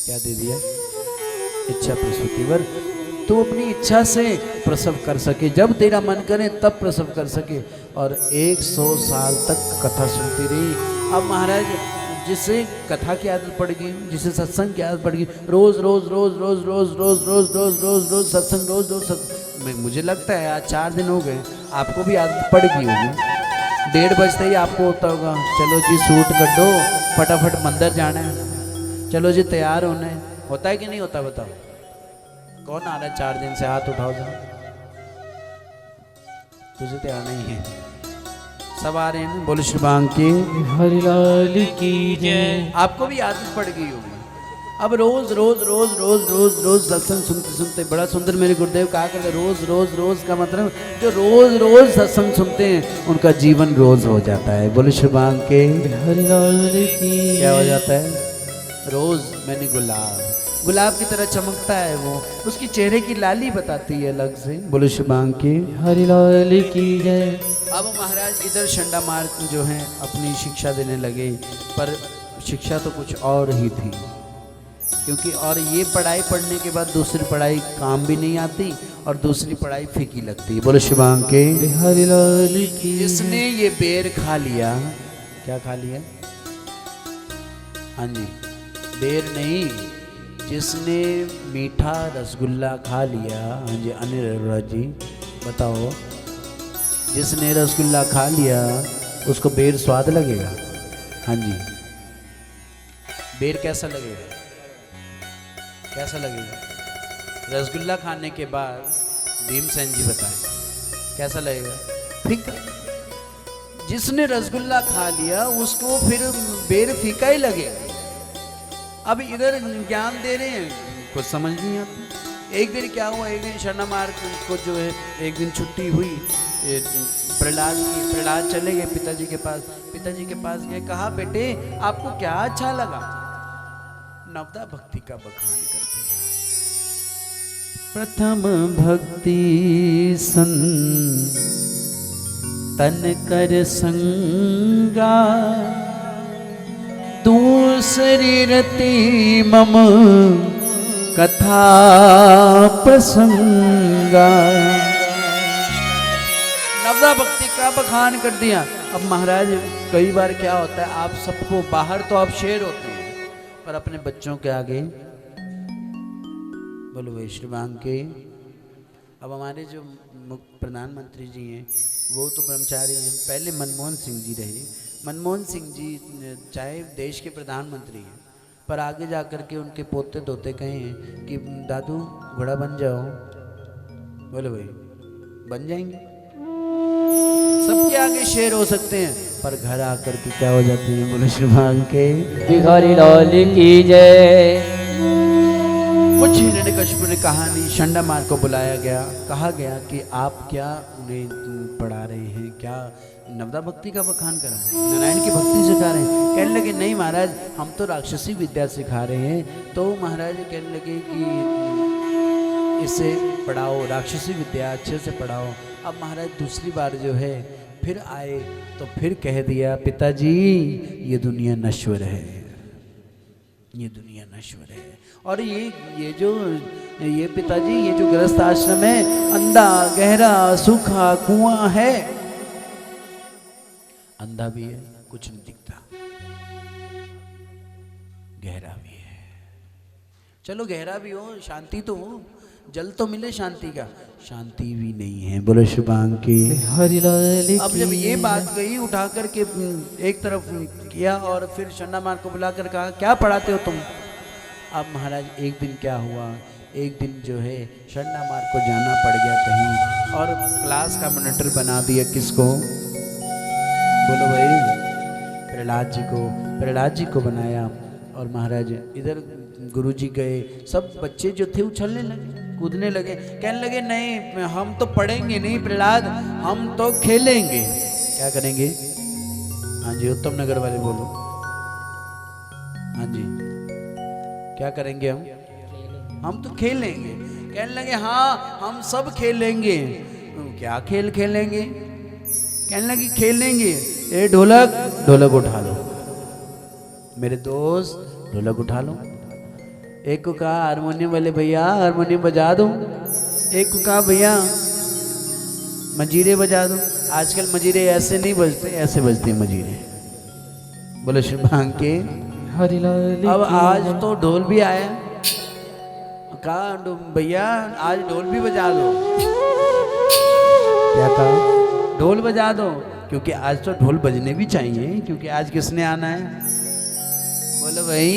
Speaker 1: क्या दे दिया? इच्छा प्रसूति वर। तो अपनी इच्छा से प्रसव कर सके, जब तेरा मन करे तब प्रसव कर सके। और 100 साल तक कथा सुनती रही। अब महाराज जिसे कथा की आदत पड़ गई, जिसे सत्संग की आदत पड़ गई, रोज रोज रोज रोज रोज रोज रोज रोज रोज रोज सत्संग, रोज रोज सत्संग। मुझे लगता है आज 4 दिन हो गए, आपको भी आदत पड़ गई होगी। 1:30 बजते ही आपको होता होगा, चलो जी सूट कटो, फटाफट मंदिर जाना है, चलो जी तैयार होना है। होता है कि नहीं होता? बताओ कौन आ रहा है 4 दिन से? हाथ उठाओ जरा। तुझे तो आना ही है, सब आ रहे हैं। बोलो श्री बांग की
Speaker 2: हरि लाल की जय।
Speaker 1: आपको भी आदत पड़ गई होगी। अब रोज रोज रोज रोज रोज रोज सत्संग सुनते सुनते, बड़ा सुंदर मेरे गुरुदेव कहा करते, रोज रोज रोज का मतलब जो रोज रोज सत्संग सुनते हैं उनका जीवन रोज हो जाता है। बोलो श्री बांग के
Speaker 2: हरि लाल की
Speaker 1: क्या हो जाता है? रोज मैंने गुलाब की तरह चमकता है वो, उसकी चेहरे की लाली बताती है अलग से। बोलो श्री बांग की
Speaker 2: हरि लाल की जय।
Speaker 1: अब महाराज इधर शंडा मार्ग जो हैं अपनी शिक्षा देने लगे, पर शिक्षा तो कुछ और ही थी, क्योंकि और ये पढ़ाई पढ़ने के बाद दूसरी पढ़ाई काम भी नहीं आती और दूसरी पढ़ाई फीकी लगती है। बोलो शिव बांग के
Speaker 2: हरि लाल की।
Speaker 1: जिसने ये बेर खा लिया, क्या खा लिया? हाँ जी, बेर नहीं, जिसने मीठा रसगुल्ला खा लिया। हाँ जी अनिल अरोड़ा जी बताओ, जिसने रसगुल्ला खा लिया उसको बेर स्वाद लगेगा? हाँ जी, बेर कैसा लगेगा? कैसा लगेगा? रसगुल्ला खाने के बाद भीमसेन जी बताएं कैसा लगेगा? फीका। जिसने रसगुल्ला खा लिया उसको फिर बेर फीका ही लगेगा। अब इधर ज्ञान दे रहे हैं, कुछ समझ नहीं आता। एक दिन क्या हुआ, एक दिन शर्मा मार्ग को जो है एक दिन छुट्टी हुई, प्रहलाद चले गए पिताजी के पास। पिताजी के पास गए, कहा बेटे आपको क्या अच्छा लगा? नवदा भक्ति का बखान कर दिया। प्रथम भक्ति सन तन कर संगा, दूसरी रति मम कथा प्रसंगा। नवदा भक्ति का बखान कर दिया। अब महाराज कई बार क्या होता है, आप सबको बाहर तो आप शेर होते हैं, पर अपने बच्चों के आगे बोलो भाई श्री बांग के। अब हमारे जो प्रधानमंत्री जी हैं वो तो ब्रह्मचारी हैं, पहले मनमोहन सिंह जी रहे। मनमोहन सिंह जी चाहे देश के प्रधानमंत्री हैं, पर आगे जा कर के उनके पोते दोते कहे हैं कि दादू घोड़ा बन जाओ। बोलो भाई बन जाएंगे, सबके आगे शेर हो सकते हैं, पर घर आकर के क्या हो जाते हैं? बोलो श्री बांग के
Speaker 2: हरि लाल की जय।
Speaker 1: कुछ हिरण्यकशिपु ने कहानी शंडा मार को बुलाया गया, कहा गया कि आप क्या उन्हें पढ़ा रहे हैं, क्या नवदा भक्ति का बखान करा रहे हैं, नारायण की भक्ति सिखा रहे हैं? कहने लगे नहीं महाराज, हम तो राक्षसी विद्या सिखा रहे हैं। तो महाराज कहने लगे कि इसे पढ़ाओ, राक्षसी विद्या अच्छे से पढ़ाओ। अब महाराज दूसरी बार जो है फिर आए तो फिर कह दिया, पिताजी ये दुनिया नश्वर है, ये दुनिया नश्वर है। और ये पिताजी ये जो गृहस्थ आश्रम है अंधा गहरा सूखा कुआं है। अंधा भी है, कुछ नहीं दिखता, गहरा भी है। चलो गहरा भी हो, शांति तो हो, जल तो मिले शांति का, शांति भी नहीं है। बोलो श्री बांग की
Speaker 2: हरि लाल की।
Speaker 1: अब जब ये बात गई, उठा करके एक तरफ किया और फिर शंडा मार को बुलाकर कहा क्या पढ़ाते हो तुम? अब महाराज एक दिन क्या हुआ, एक दिन जो है शंडा मार को जाना पड़ गया कहीं, और क्लास का मॉनिटर बना दिया किसको? बोलो भाई प्रहलाद जी को। प्रहलाद जी को बनाया और महाराज इधर गुरुजी गए, सब बच्चे जो थे उछलने लगे, कूदने लगे, कहने लगे नहीं हम तो पढ़ेंगे नहीं प्रहलाद, हम तो खेलेंगे। क्या करेंगे? हाँ जी उत्तम नगर वाले बोलो। हाँ जी क्या करेंगे हम तो खेलेंगे। कहने लगे हाँ हम सब खेलेंगे। क्या खेल खेलेंगे? कहने लगे खेलेंगे, ए ढोलक ढोलक उठा लो, मेरे दोस्त ढोलक उठा लो। एक को कहा हारमोनियम वाले भैया हारमोनियम बजा दो, एक को कहा भैया मंजीरे बजा दो। आजकल मंजीरे ऐसे नहीं बजते, ऐसे बजते हैं मंजीरे। बोलो श्री भांग के
Speaker 2: हरिलाल
Speaker 1: अब
Speaker 2: की
Speaker 1: आज तो ढोल भी आया, कहा भैया आज ढोल भी बजा दो। क्या कहा? ढोल बजा दो, क्योंकि आज तो ढोल बजने भी चाहिए, क्योंकि आज किसने आना है? बोलो भाई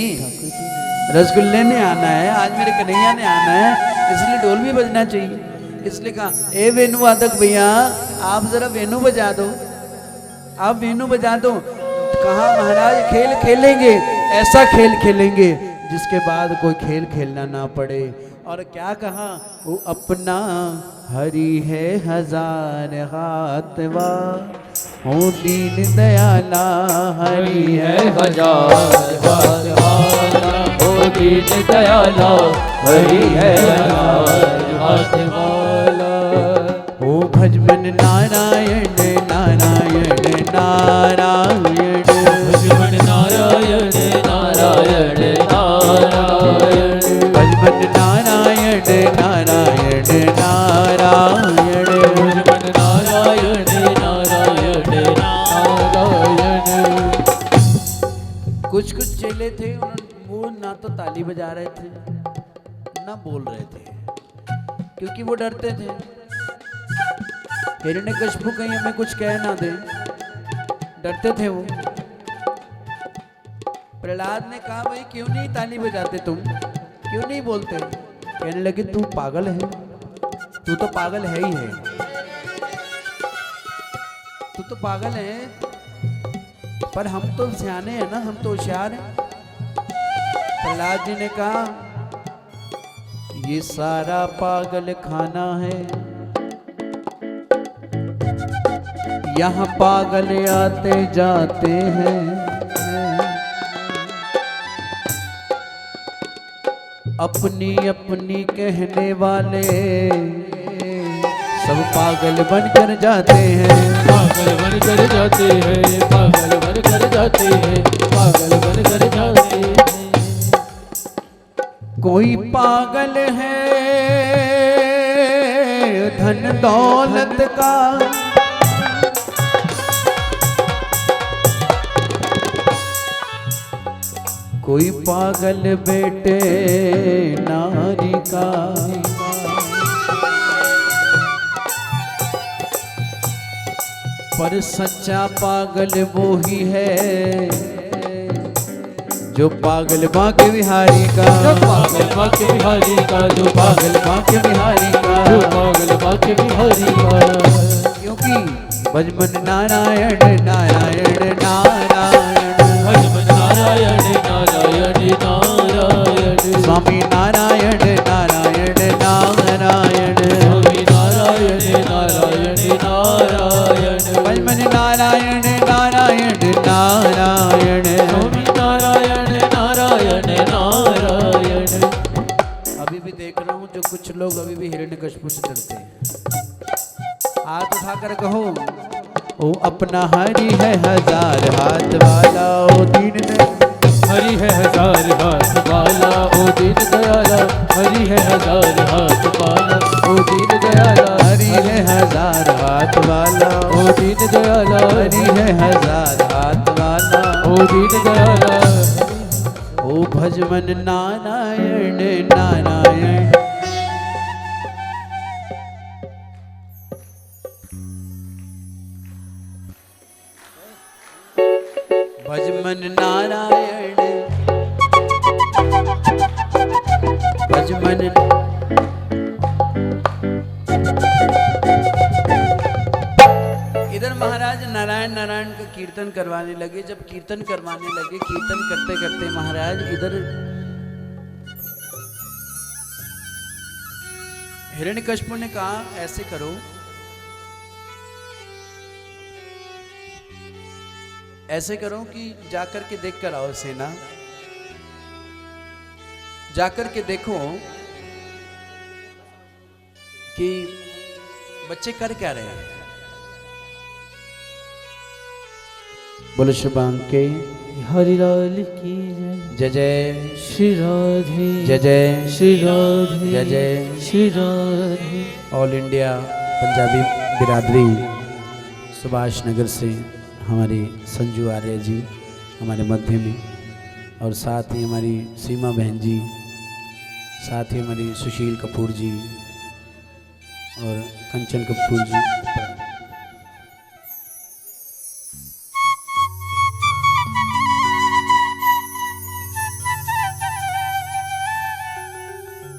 Speaker 1: रसगुल्ले ने आना है, आज मेरे कन्हैया ने आना है, इसलिए ढोल भी बजना चाहिए। इसलिए कहा ए वेणु वादक भैया आप जरा वेणु बजा दो, आप वेणु बजा दो। कहा महाराज खेल खेलेंगे, ऐसा खेल खेलेंगे जिसके बाद कोई खेल खेलना ना पड़े। और क्या कहा? वो अपना हरि है हजार हाथवा, हो दीन दयाला हरि है
Speaker 2: हजार हाथ वाला, ओ दीन दयाला हरि है हजार हाथ वाला।
Speaker 1: ओ भज मन नारायण नारायण नारायण,
Speaker 2: भज मन नारायण नारायण नारायण,
Speaker 1: भज मन नारायण नारायण नारायण,
Speaker 2: भज मन नारायण नारायण नारायण।
Speaker 1: कुछ चेले थे, वो ना तो ताली बजा रहे थे ना बोल रहे थे, क्योंकि वो डरते थे हिरण्यकशिपु कहीं हमें कुछ कह ना दे, डरते थे वो। प्रहलाद ने कहा भाई क्यों नहीं ताली बजाते तुम, क्यों नहीं बोलते? कहने लगे तू पागल है, तू तो पागल है ही है, तू तो पागल है, पर हम तो सियाने हैं ना, हम तो होशियार हैं। प्रहलाद जी ने कहा ये सारा पागल खाना है, यहाँ पागल आते जाते हैं, अपनी अपनी कहने वाले सब पागल बनकर जाते हैं,
Speaker 2: पागल बनकर जाते हैं, पागल बनकर जाते हैं, पागल बनकर जाते हैं।
Speaker 1: कोई पागल है धन दौलत का, कोई पागल बेटे नारी का, पर सच्चा पागल वो ही है जो पागल बांके बिहारी का,
Speaker 2: जो पागल बांके बिहारी का, जो पागल
Speaker 1: बांके बिहारी का,
Speaker 2: जो पागल बांके बिहारी का।
Speaker 1: क्योंकि भजमन नारायण नारायण नारायण,
Speaker 2: भजमन नारायण नारायण नारायण,
Speaker 1: स्वामी नारायण नारायण नारायण,
Speaker 2: स्वामी नारायण नारायण नारायण,
Speaker 1: भजमन नारायण नारायण नारायण,
Speaker 2: स्वामी नारायण नारायण नारायण।
Speaker 1: अभी भी देख रहा हूँ जो कुछ लोग अभी भी हिरण्यकशिपु से डरते हैं। हाथ उठाकर कहो ओ अपना हरि है हजार हाथ वाला, ओ दीन
Speaker 2: हरि है हजार हाथ वाला, ओ दीन दयाला हरि है हजार हाथ वाला, ओ दीन दयाला
Speaker 1: हरि है हजार हाथ वाला,
Speaker 2: ओ दीन दयाला
Speaker 1: हरि है हजार हाथ वाला,
Speaker 2: ओ दीन दयाला।
Speaker 1: ओ भजमन नारायण नारायण, भजमन नारायण भजमन। इधर महाराज नारायण नारायण का कीर्तन करवाने लगे। जब कीर्तन करवाने लगे, कीर्तन करते करते महाराज इधर हिरण्यकशिपु ने कहा ऐसे करो, ऐसे करो कि जाकर के देख कर आओ सेना, जाकर के देखो कि बच्चे कर क्या रहे हैं। बोलो शुभांग के
Speaker 2: हरिलाल की
Speaker 1: जय जय
Speaker 2: श्री राधे,
Speaker 1: जय जय
Speaker 2: श्री राधे,
Speaker 1: जय जय
Speaker 2: श्री राधे।
Speaker 1: ऑल इंडिया पंजाबी बिरादरी सुभाष नगर से हमारे संजू आर्य जी हमारे मध्य में, और साथ ही हमारी सीमा बहन जी, साथ ही हमारी सुशील कपूर जी और कंचन कपूर जी।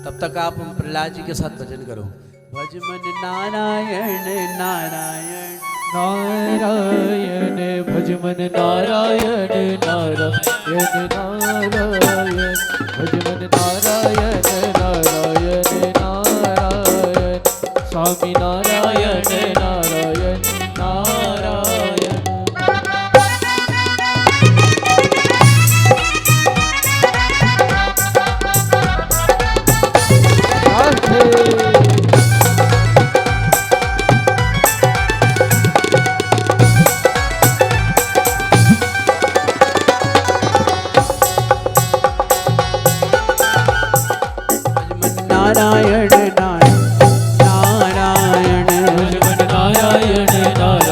Speaker 1: तब तक आप प्रहलाद जी के साथ भजन करो। भज मन नारायण नारायण
Speaker 2: नारायण, भज मन नारायण नारायण नारायण, भज मन नारायण नारायण नारायण, स्वामी नारायण नारायण नारायण।
Speaker 1: नारायण नारायण,
Speaker 2: भज मन नारायण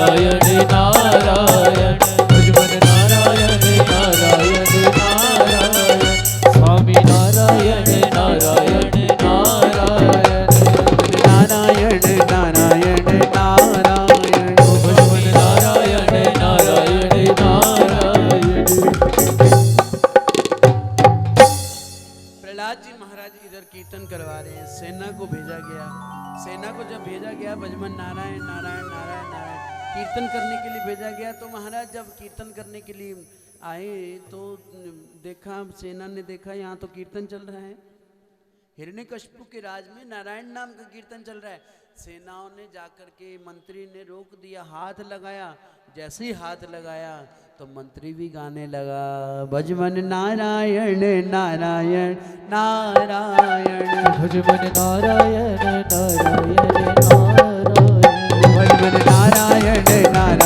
Speaker 2: नारायण नारायण, भज मन नारायण नारायण नारायण, स्वामी नारायण नारायण नारायण,
Speaker 1: नारायण नारायण नारायण,
Speaker 2: भज मन नारायण नारायण नारायण।
Speaker 1: प्रहलाद जी महाराज इधर कीर्तन करवा रहे हैं, सेना को भेजा गया। सेना को जब भेजा गया भजमन नारायण नारायण नारायण नारायण कीर्तन करने के लिए भेजा गया, तो महाराज जब कीर्तन करने के लिए आए तो देखा, सेना ने देखा यहाँ तो कीर्तन चल रहा है, हिरण्यकशिपु के राज में नारायण नाम का कीर्तन चल रहा है। सेनाओं ने जाकर के, मंत्री ने रोक दिया, हाथ लगाया। जैसे ही हाथ लगाया तो मंत्री भी गाने लगा, भजमन नारायण नारायण नारायण,
Speaker 2: भज मन नारायण नारायण नारायण,
Speaker 1: भजमन नारायण नारायण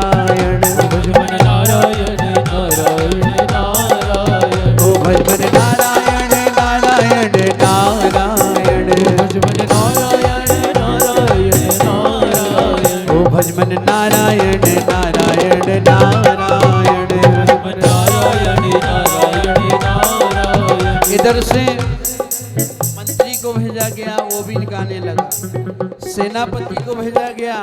Speaker 1: नारायण,
Speaker 2: भज मन नारायण नारायण नारायण,
Speaker 1: ओ भजमन नारायण नारायण नारायण,
Speaker 2: भज मन नारायण नारायण नारायण,
Speaker 1: ओ भजमन नारायण नारायण नारायण,
Speaker 2: भज मन नारायण नारायण नारायण।
Speaker 1: इधर से मंत्री को भेजा गया, वो भी गाने लगा। सेनापति को भेजा गया,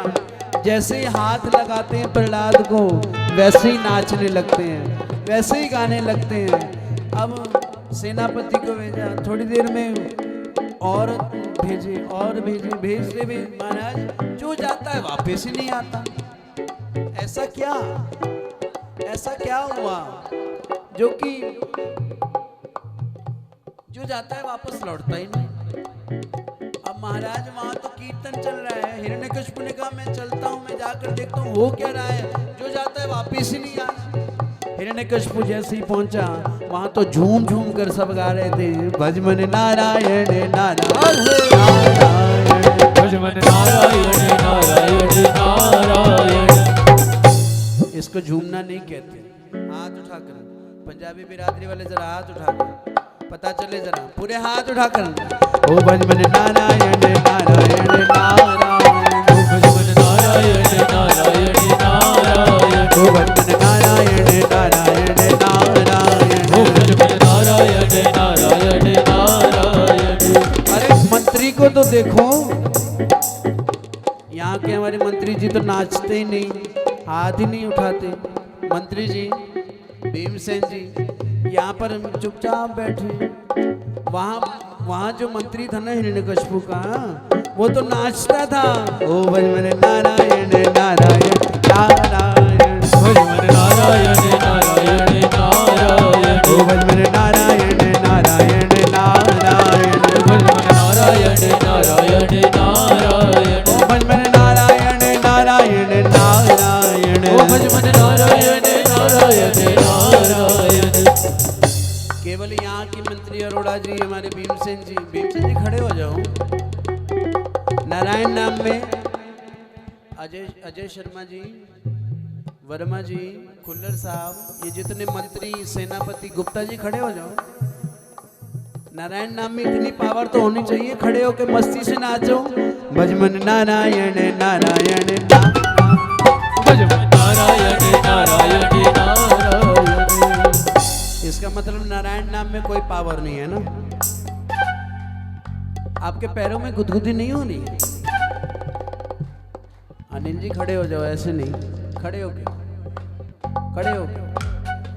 Speaker 1: जैसे ही हाथ लगाते हैं प्रहलाद को वैसे ही नाचने लगते हैं, वैसे ही गाने लगते हैं। अब सेनापति को भेजा, थोड़ी देर में और भेजे और भेजे, भेजते भी महाराज जो जाता है वापस ही नहीं आता। ऐसा क्या, ऐसा क्या हुआ जो कि जो जाता है वापस लौटता ही नहीं। अब महाराज वहां तो कीर्तन चल रहा है, हिरण्यकशिपु ने कहा मैं चलता हूँ, मैं जाकर देखता हूँ वो क्या रहा है, जो जाता है वापिस ही नहीं आता। हिरण्यकशिपु जैसे ही पहुंचा वहां तो झूम झूम कर सब गा रहे थे, भजमन नारायण नारायण नारायण,
Speaker 2: भज मन नारायण नारायण नारायण।
Speaker 1: इसको झूमना नहीं कहते, हाथ उठाकर, पंजाबी बिरादरी वाले जरा हाथ उठाकर, पता चले जरा, पूरे हाथ उठाकर, ओ भजमन नारायण नारायण नारायण,
Speaker 2: ओ भज मन नारायण नारायण नारायण,
Speaker 1: ओ भजमन नारायण नारायण नारायण,
Speaker 2: ओ भज मन नारायण नारायण नारायण।
Speaker 1: अरे मंत्री को तो देखो, यहाँ के हमारे मंत्री जी तो नाचते ही नहीं, हाथ ही नहीं उठाते। मंत्री जी भीमसेन जी यहाँ पर चुपचाप बैठे, वहाँ जो मंत्री था ना हिरण्यकशिपु का, वो तो नाचता था, ओ भजमन नारायण नारायण नारायण,
Speaker 2: भजमन नारायण नारायण नारायण,
Speaker 1: ओ भजमन नारायण नारायण नारायण,
Speaker 2: भजमन नारायण भज मन नारायण नारायण नारायण।
Speaker 1: केवल यहाँ की मंत्री अरोड़ा जी, हमारे भीमसेन जी खड़े हो जाओ। नारायण नाम में अजय शर्मा जी, वर्मा जी, खुल्लर साहब, ये जितने मंत्री, सेनापति, गुप्ता जी खड़े हो जाओ। नारायण नाम में इतनी पावर तो होनी चाहिए, खड़े होकर मस्ती से नाचो। भजमन नारायण नारायण
Speaker 2: भज मन नारायण नारायण नारायण।
Speaker 1: इसका मतलब नारायण नाम में कोई पावर नहीं है ना। आपके पैरों में गुदगुदी नहीं होनी। अनिल जी खड़े हो जाओ, ऐसे नहीं, खड़े होके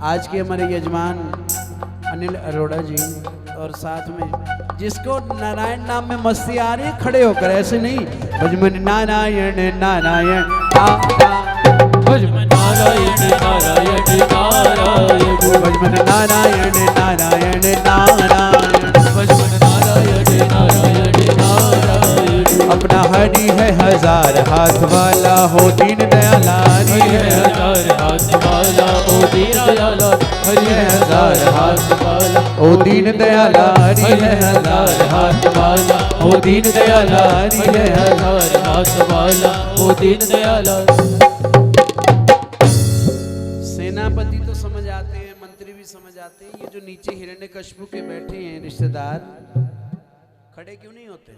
Speaker 1: आज के हमारे यजमान अनिल अरोड़ा जी, और साथ में जिसको नारायण नाम में मस्ती आ रही है खड़े होकर, ऐसे नहीं। भजमन नारायण नारायण
Speaker 2: भजमन नारायण नारायण नारायण।
Speaker 1: भजमन नारायण नारायण नारायण
Speaker 2: भजमन नारायण नारायण नारायण।
Speaker 1: अपना हरि है हजार हाथ वाला, हो दीन दयाला।
Speaker 2: हरि है हजार हाथ वाला, ओ दीन दयाला। हरि है हजार हाथ वाला,
Speaker 1: ओ दीन दयाला।
Speaker 2: हरि है हजार हाथ वाला, ओ दीन दयाला। हरि है हजार हाथ वाला, ओ दीन दयाला।
Speaker 1: सेनापति तो समझ आते हैं, मंत्री भी समझ आते हैं। ये जो नीचे हिरण्यकश्यप के बैठे हैं रिश्तेदार, खड़े क्यों नहीं होते?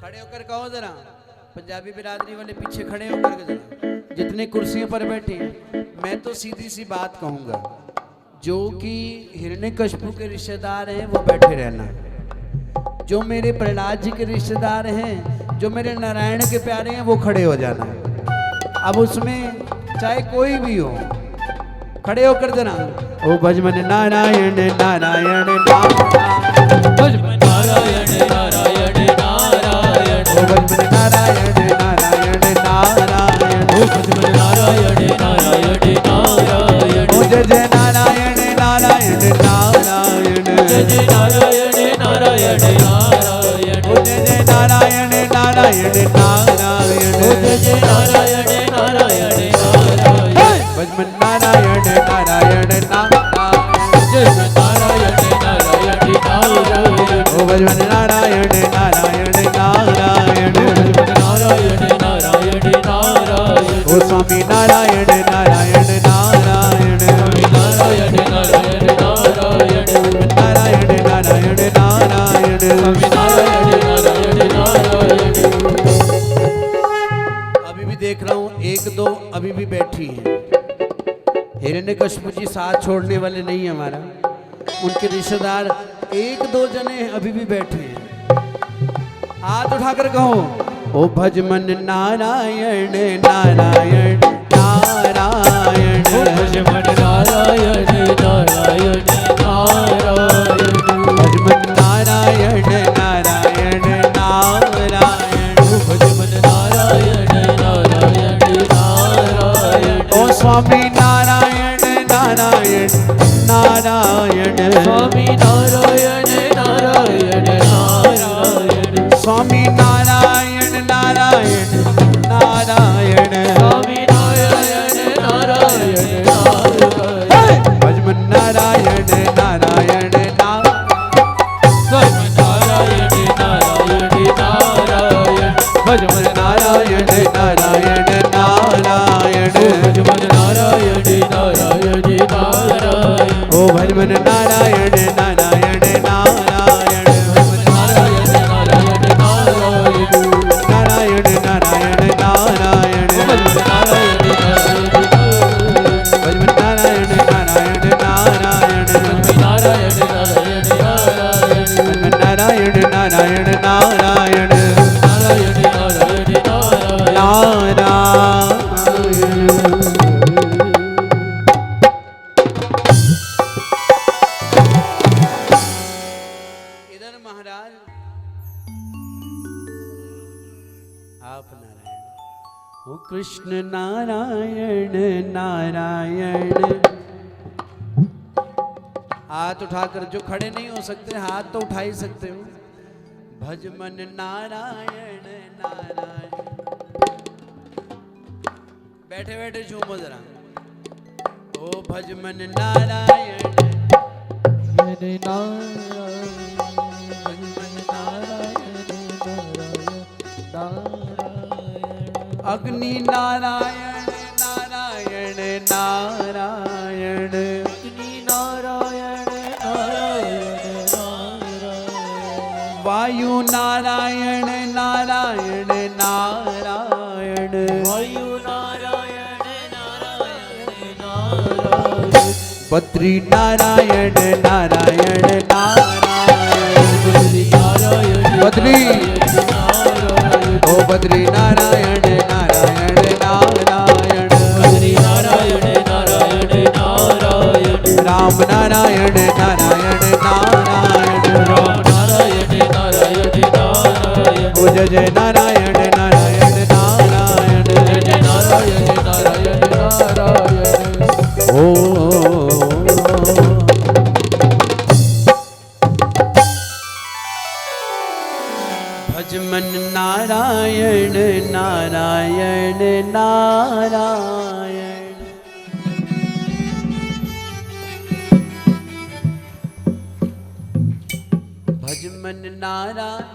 Speaker 1: खड़े होकर कहो जरा, पंजाबी बिरादरी वाले पीछे खड़े होकर के जरा, जितने कुर्सियों पर बैठे हैं। मैं तो सीधी सी बात कहूंगा, जो कि हिरण्यकश्यप के रिश्तेदार हैं वो बैठे रहना, जो मेरे प्रहलाद जी के रिश्तेदार हैं, जो मेरे नारायण के प्यारे हैं, वो खड़े हो जाना। अब उसमें चाहे कोई भी हो, खड़े होकर जरा। ओ भजमन नारायण नारायण
Speaker 2: भजमन नारायण नारायण नारायण।
Speaker 1: ओ भजमन नारायण नारायण नारायण।
Speaker 2: ओ भजमन नारायण नारायण नारायण।
Speaker 1: ओ जय जय नारायण नारायण नारायण।
Speaker 2: जय जय नारायण नारायण नारायण।
Speaker 1: ओ जय जय नारायण नारायण नारायण।
Speaker 2: ओ जय जय नारायण नारायण नारायण।
Speaker 1: भजमन नारायण नारायण नारायण।
Speaker 2: जय नारायण नारायण नारायण।
Speaker 1: ओ भजमन नारायण नारायण नारायण।
Speaker 2: नारायण नारायण नारायण।
Speaker 1: ओ स्वामी नारायण नारायण नारायण।
Speaker 2: नारायण नारायण नारायण।
Speaker 1: नारायण नारायण नारायण।
Speaker 2: नारायण नारायण नारायण।
Speaker 1: अभी भी देख रहा हूँ, एक दो अभी भी बैठी हैं। हिरण्यकश्यप जी साथ छोड़ने वाले नहीं है हमारा, उनके रिश्तेदार एक दो जने अभी भी बैठे हैं। हाथ उठाकर कहो, ओ भजमन नारायण नारायण नारायण।
Speaker 2: ओ भजमन नारायण नारायण नारायण।
Speaker 1: भजमन नारायण नारायण नारायण।
Speaker 2: ओ भजमन नारायण नारायण नारायण।
Speaker 1: ओ स्वामी नारायण नारायण नारायण।
Speaker 2: स्वामी नारायण नारायण नारायण।
Speaker 1: स्वामी नारायण नारायण नारायण।
Speaker 2: स्वामी नारायण नारायण नारायण।
Speaker 1: भजमन नारायण नारायण
Speaker 2: स्वामी नारायण नारायण नारायण। भजमन
Speaker 1: नारायण नारायण नारायण।
Speaker 2: भजमन नारायण नारायण नारायण।
Speaker 1: ओ भजमन नारायण नारायण नारायण।
Speaker 2: नारायण नारायण नारायण।
Speaker 1: नारायण नारायण नारायण।
Speaker 2: भजमन नारायण नारायण
Speaker 1: भजमन नारायण नारायण नारायण।
Speaker 2: नारायण नारायण नारायण।
Speaker 1: भजमन नारायण नारायण नारायण।
Speaker 2: नारायण नारायण नारायण।
Speaker 1: इधर महाराज आप नारायण। ओ कृष्ण नारायण नारायण। हाथ उठाकर, जो खड़े नहीं हो सकते हाथ तो उठा ही सकते हो। भजमन नारायण नारायण। बैठे बैठे झूमो जरा। ओ भज मन नारायण,
Speaker 2: मन नारायण, मन नारायण, नारायण,
Speaker 1: अग्नि नारायण नारायण नारायण,
Speaker 2: अग्नि नारायण, नारायण, नारायण,
Speaker 1: वायु नारायण नारायण नारायण,
Speaker 2: वायु नारायण, नारायण, नारायण,
Speaker 1: बद्री नारायण नारायण नारायण,
Speaker 2: बद्री नारायण,
Speaker 1: बद्री,
Speaker 2: नारायण,
Speaker 1: ओ बद्री नारायण नारायण नारायण,
Speaker 2: बद्री नारायण, नारायण, नारायण,
Speaker 1: राम नारायण नारायण नारायण,
Speaker 2: राम नारायण, नारायण, नारायण,
Speaker 1: ओ जय जय नारायण नारायण नारायण,
Speaker 2: जय जय नारायण, नारायण, नारायण,
Speaker 1: ओ भज मन नारायण नारायण नारायण, भज मन नारायण,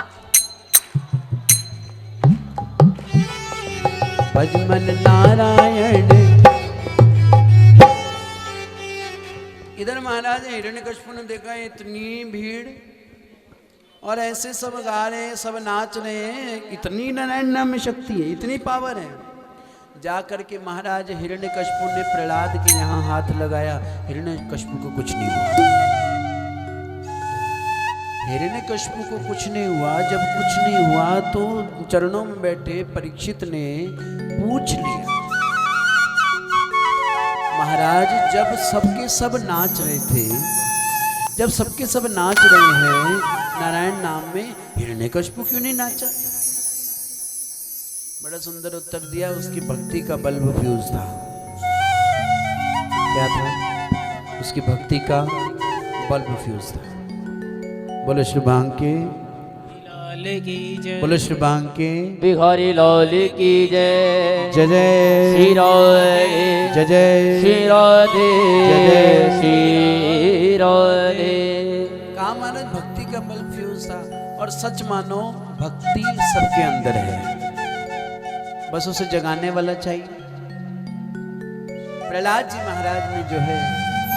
Speaker 1: भज मन नारायण। इधर महाराज हिरण्यकशिपु ने देखा इतनी भीड़ और ऐसे सब गा रहे हैं, सब नाच रहे हैं, इतनी नारायण नाम में शक्ति है, इतनी पावर है। जा करके महाराज हिरण्यकशिपु ने प्रहलाद के यहाँ हाथ लगाया, हिरण्यकशिपु को कुछ नहीं हुआ। हिरण्यकशिपु को कुछ नहीं हुआ। जब कुछ नहीं हुआ तो चरणों में बैठे परीक्षित ने पूछ लिया, महाराज जब सबके सब नाच रहे थे, जब सबके सब नाच रहे हैं नारायण नाम में, हिरण्यकशिपु क्यों नहीं नाचा? बड़ा सुंदर उत्तर दिया, उसकी भक्ति का बल्ब फ्यूज था। क्या था? उसकी भक्ति का बल्ब फ्यूज था। बोलो श्री बांके
Speaker 2: लाल की जय,
Speaker 1: बोलो श्री बांके
Speaker 2: बिहारी लाल की जय,
Speaker 1: जय जय
Speaker 2: श्री राधे,
Speaker 1: जय जय
Speaker 2: श्री राधे,
Speaker 1: जय जय
Speaker 2: श्री राधे।
Speaker 1: कहा महाराज भक्ति का बल्ब फ्यूज था। और सच मानो भक्ति सबके अंदर है, बस उसे जगाने वाला चाहिए। प्रहलाद जी महाराज ने जो है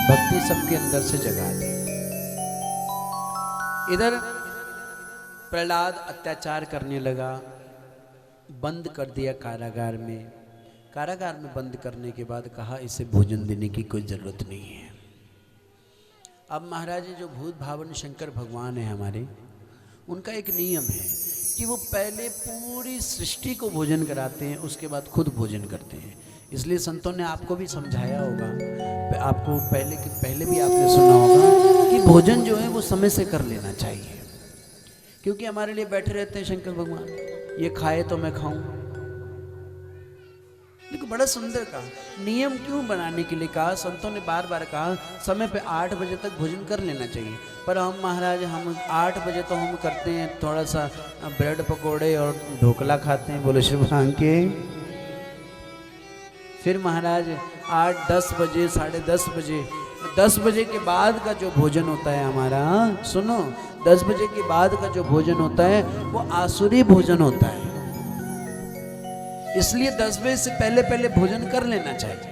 Speaker 1: भक्ति सबके अंदर से जगा दी। इधर प्रहलाद अत्याचार करने लगा, बंद कर दिया कारागार में। कारागार में बंद करने के बाद कहा इसे भोजन देने की कोई जरूरत नहीं है। अब महाराज जो भूत भावन शंकर भगवान है हमारे, उनका एक नियम है कि वो पहले पूरी सृष्टि को भोजन कराते हैं, उसके बाद खुद भोजन करते हैं। इसलिए संतों ने आपको भी समझाया होगा, आपको पहले भी आपने सुना होगा कि भोजन जो है वो समय से कर लेना चाहिए, क्योंकि हमारे लिए बैठे रहते हैं शंकर भगवान, ये खाए तो मैं खाऊं। देखो बड़ा सुंदर कहा, नियम क्यों बनाने के लिए कहा, संतों ने बार बार कहा समय पे 8 बजे तक भोजन कर लेना चाहिए। पर हम महाराज हम 8 बजे तो हम करते हैं थोड़ा सा ब्रेड पकोड़े और ढोकला खाते हैं, बोले शिव के। फिर महाराज 8, 10 बजे, 10:30 बजे, 10 बजे के बाद का जो भोजन होता है हमारा, सुनो, 10 बजे के बाद का जो भोजन होता है वो आसुरी भोजन होता है। इसलिए 10 बजे से पहले पहले भोजन कर लेना चाहिए।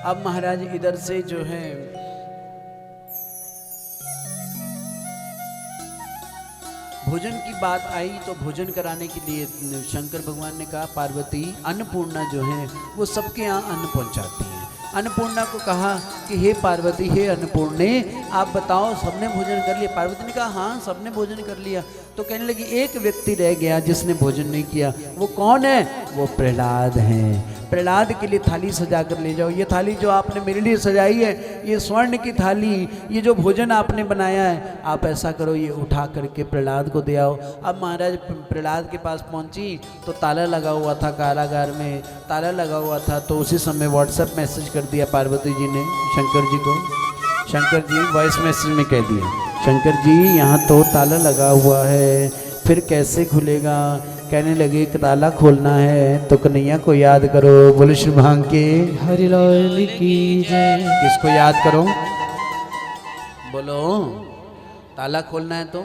Speaker 1: अब महाराज इधर से जो है भोजन की बात आई, तो भोजन कराने के लिए शंकर भगवान ने कहा पार्वती अन्नपूर्णा जो है वो सबके यहाँ अन्न पहुँचाती है। अन्नपूर्णा को कहा कि हे पार्वती, हे अन्नपूर्णे, आप बताओ सबने भोजन कर लिया? पार्वती ने कहा हाँ सबने भोजन कर लिया। तो कहने लगी एक व्यक्ति रह गया जिसने भोजन नहीं किया, वो कौन है? वो प्रहलाद हैं। प्रहलाद के लिए थाली सजा कर ले जाओ। ये थाली जो आपने मेरे लिए सजाई है, ये स्वर्ण की थाली, ये जो भोजन आपने बनाया है, आप ऐसा करो ये उठा करके प्रहलाद को दे आओ। अब महाराज प्रहलाद के पास पहुंची तो ताला लगा हुआ था, कारागार में ताला लगा हुआ था। तो उसी समय व्हाट्सएप मैसेज कर दिया पार्वती जी ने शंकर जी को। शंकर जी वॉइस मैसेज में कह दिया, शंकर जी यहाँ तो ताला लगा हुआ है, फिर कैसे खुलेगा? कहने लगे कि ताला खोलना है तो कन्हैया को याद करो। बोलो श्री भांग के
Speaker 2: हरि लाल की जय।
Speaker 1: किसको याद करो? बोलो। ताला खोलना है तो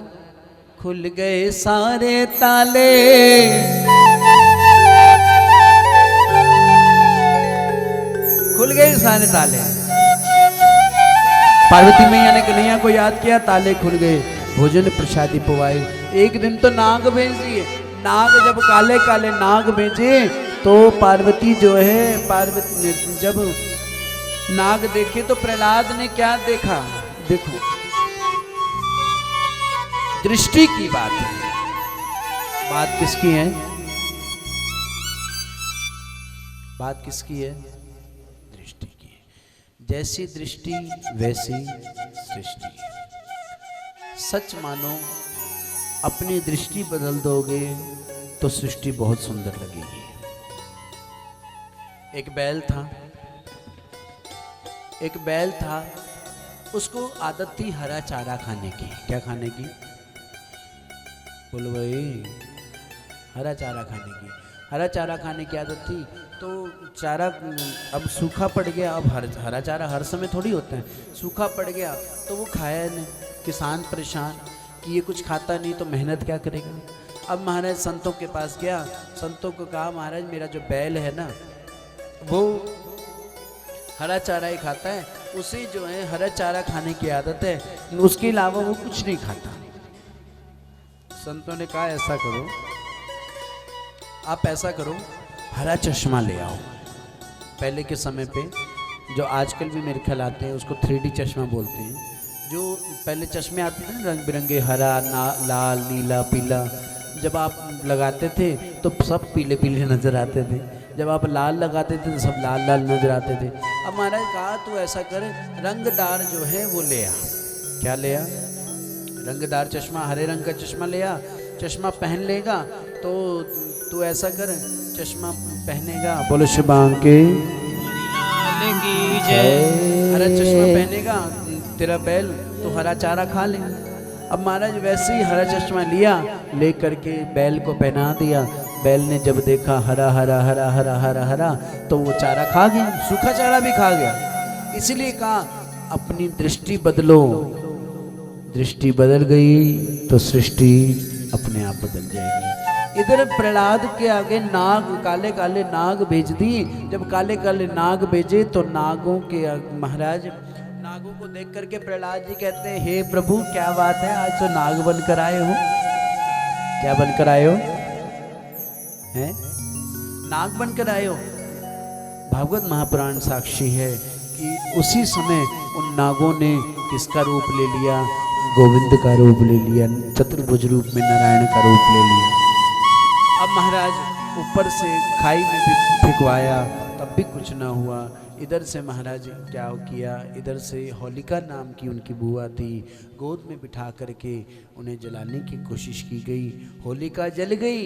Speaker 1: खुल गए सारे ताले, खुल गए सारे ताले। पार्वती मैया ने कन्हैया को याद किया, ताले खुल गए, भोजन प्रसादी पवाए। एक दिन तो नाग भेज दिए। नाग जब काले काले नाग भेजे तो पार्वती जो है, पार्वती ने जब नाग देखे तो प्रहलाद ने क्या देखा? देखो, दृष्टि की बात है। बात किसकी है? बात किसकी है? दृष्टि की। जैसी दृष्टि वैसी सृष्टि। सच मानो, अपनी दृष्टि बदल दोगे तो सृष्टि बहुत सुंदर लगेगी। एक बैल था, एक बैल था, उसको आदत थी हरा चारा खाने की। क्या खाने की? बोलो भाई। हरा चारा खाने की। हरा चारा खाने की आदत थी। तो चारा अब सूखा पड़ गया। अब हरा चारा हर समय थोड़ी होता है। सूखा पड़ गया तो वो खाया नहीं। किसान परेशान कि ये कुछ खाता नहीं तो मेहनत क्या करेगा। अब महाराज संतों के पास गया। संतों को कहा, महाराज मेरा जो बैल है ना, वो हरा चारा ही खाता है, उसे जो है हरा चारा खाने की आदत है, उसके अलावा वो कुछ नहीं खाता। संतों ने कहा, ऐसा करो, आप ऐसा करो, हरा चश्मा ले आओ। पहले के समय पे जो आजकल भी मेरे ख्याल आते हैं उसको 3D चश्मा बोलते हैं। जो पहले चश्मे आते थे ना रंग बिरंगे, हरा, लाल, नीला, पीला, जब आप लगाते थे तो सब पीले पीले नज़र आते थे। जब आप लाल लगाते थे तो सब लाल लाल नज़र आते थे। अब महाराज कहा, तू ऐसा कर, रंगदार जो है वो ले आ। क्या ले आ? रंगदार चश्मा, हरे रंग का चश्मा ले आ। चश्मा पहन लेगा तो तू ऐसा कर, चश्मा पहनेगा। बोलो श्री भांग के हरा चश्मा पहनेगा तेरा बैल तो हरा चारा खा ले। अब महाराज वैसे ही हरा चश्मा लिया, ले करके बैल को पहना दिया। बैल ने जब देखा हरा हरा हरा हरा हरा हरा तो वो चारा खा गया, सूखा चारा भी खा गया। इसीलिए कहा, अपनी दृष्टि बदलो। दृष्टि बदल गई तो सृष्टि अपने आप बदल जाएगी। इधर प्रहलाद के आगे नाग, काले काले नाग भेज दी। जब काले काले नाग भेजे तो नागों के महाराज, नागों को देख करके प्रहलाद जी कहते हैं, हे प्रभु क्या बात है, आज तो नाग बनकर आए हो। क्या बनकर आए हो? हैं? नाग बनकर आए हो। भागवत महापुराण साक्षी है कि उसी समय उन नागों ने किसका रूप ले लिया? गोविंद का रूप ले लिया, चतुर्भुज रूप में नारायण का रूप ले लिया। अब महाराज ऊपर से खाई में भी फेंकवाया, तब भी कुछ ना हुआ। इधर से महाराज क्या किया, इधर से होलिका नाम की उनकी बुआ थी, गोद में बिठा करके उन्हें जलाने की कोशिश की गई। होलिका जल गई।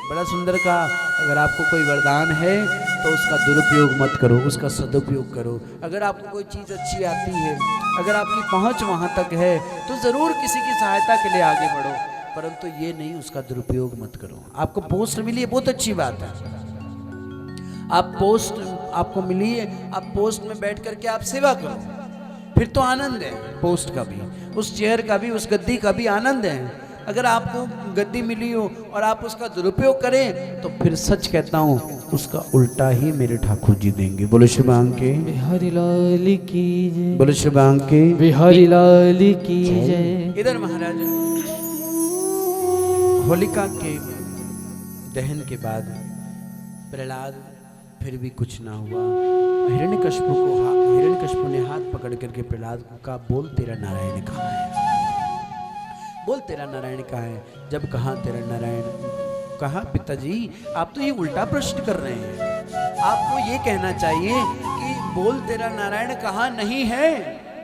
Speaker 1: बड़ा सुंदर का, अगर आपको कोई वरदान है तो उसका दुरुपयोग मत करो, उसका सदुपयोग करो। अगर आपको कोई चीज़ अच्छी आती है, अगर आपकी पहुंच वहां तक है तो ज़रूर किसी की सहायता के लिए आगे बढ़ो, परंतु ये नहीं उसका दुरुपयोग मत करो। आपको पोस्ट मिली है, बहुत अच्छी बात है। आप पोस्ट आपको मिली है, आप पोस्ट में बैठ करके आप सेवा करो, फिर तो आनंद है। पोस्ट का भी, उस चेयर का भी, उस गद्दी का भी आनंद है। अगर आपको गद्दी मिली हो और आप उसका दुरुपयोग करें तो फिर सच कहता हूँ उसका उल्टा ही मेरे ठाकुर जी देंगे। बोलो श्री भांग के
Speaker 2: बिहारी लाल की जय।
Speaker 1: बोलो श्री भांग के
Speaker 2: बिहारी लाल की जय।
Speaker 1: इधर महाराज होलिका के दहन के बाद प्रहलाद, फिर भी कुछ ना हुआ। हिरण्यकश्यप ने हाथ पकड़ करके प्रहलाद को कहा, बोल तेरा नारायण कहाँ है? बोल तेरा नारायण कहाँ है? जब कहा तेरा नारायण, कहा पिताजी आप तो ये उल्टा प्रश्न कर रहे हैं। आपको ये कहना चाहिए कि बोल तेरा नारायण कहाँ नहीं है।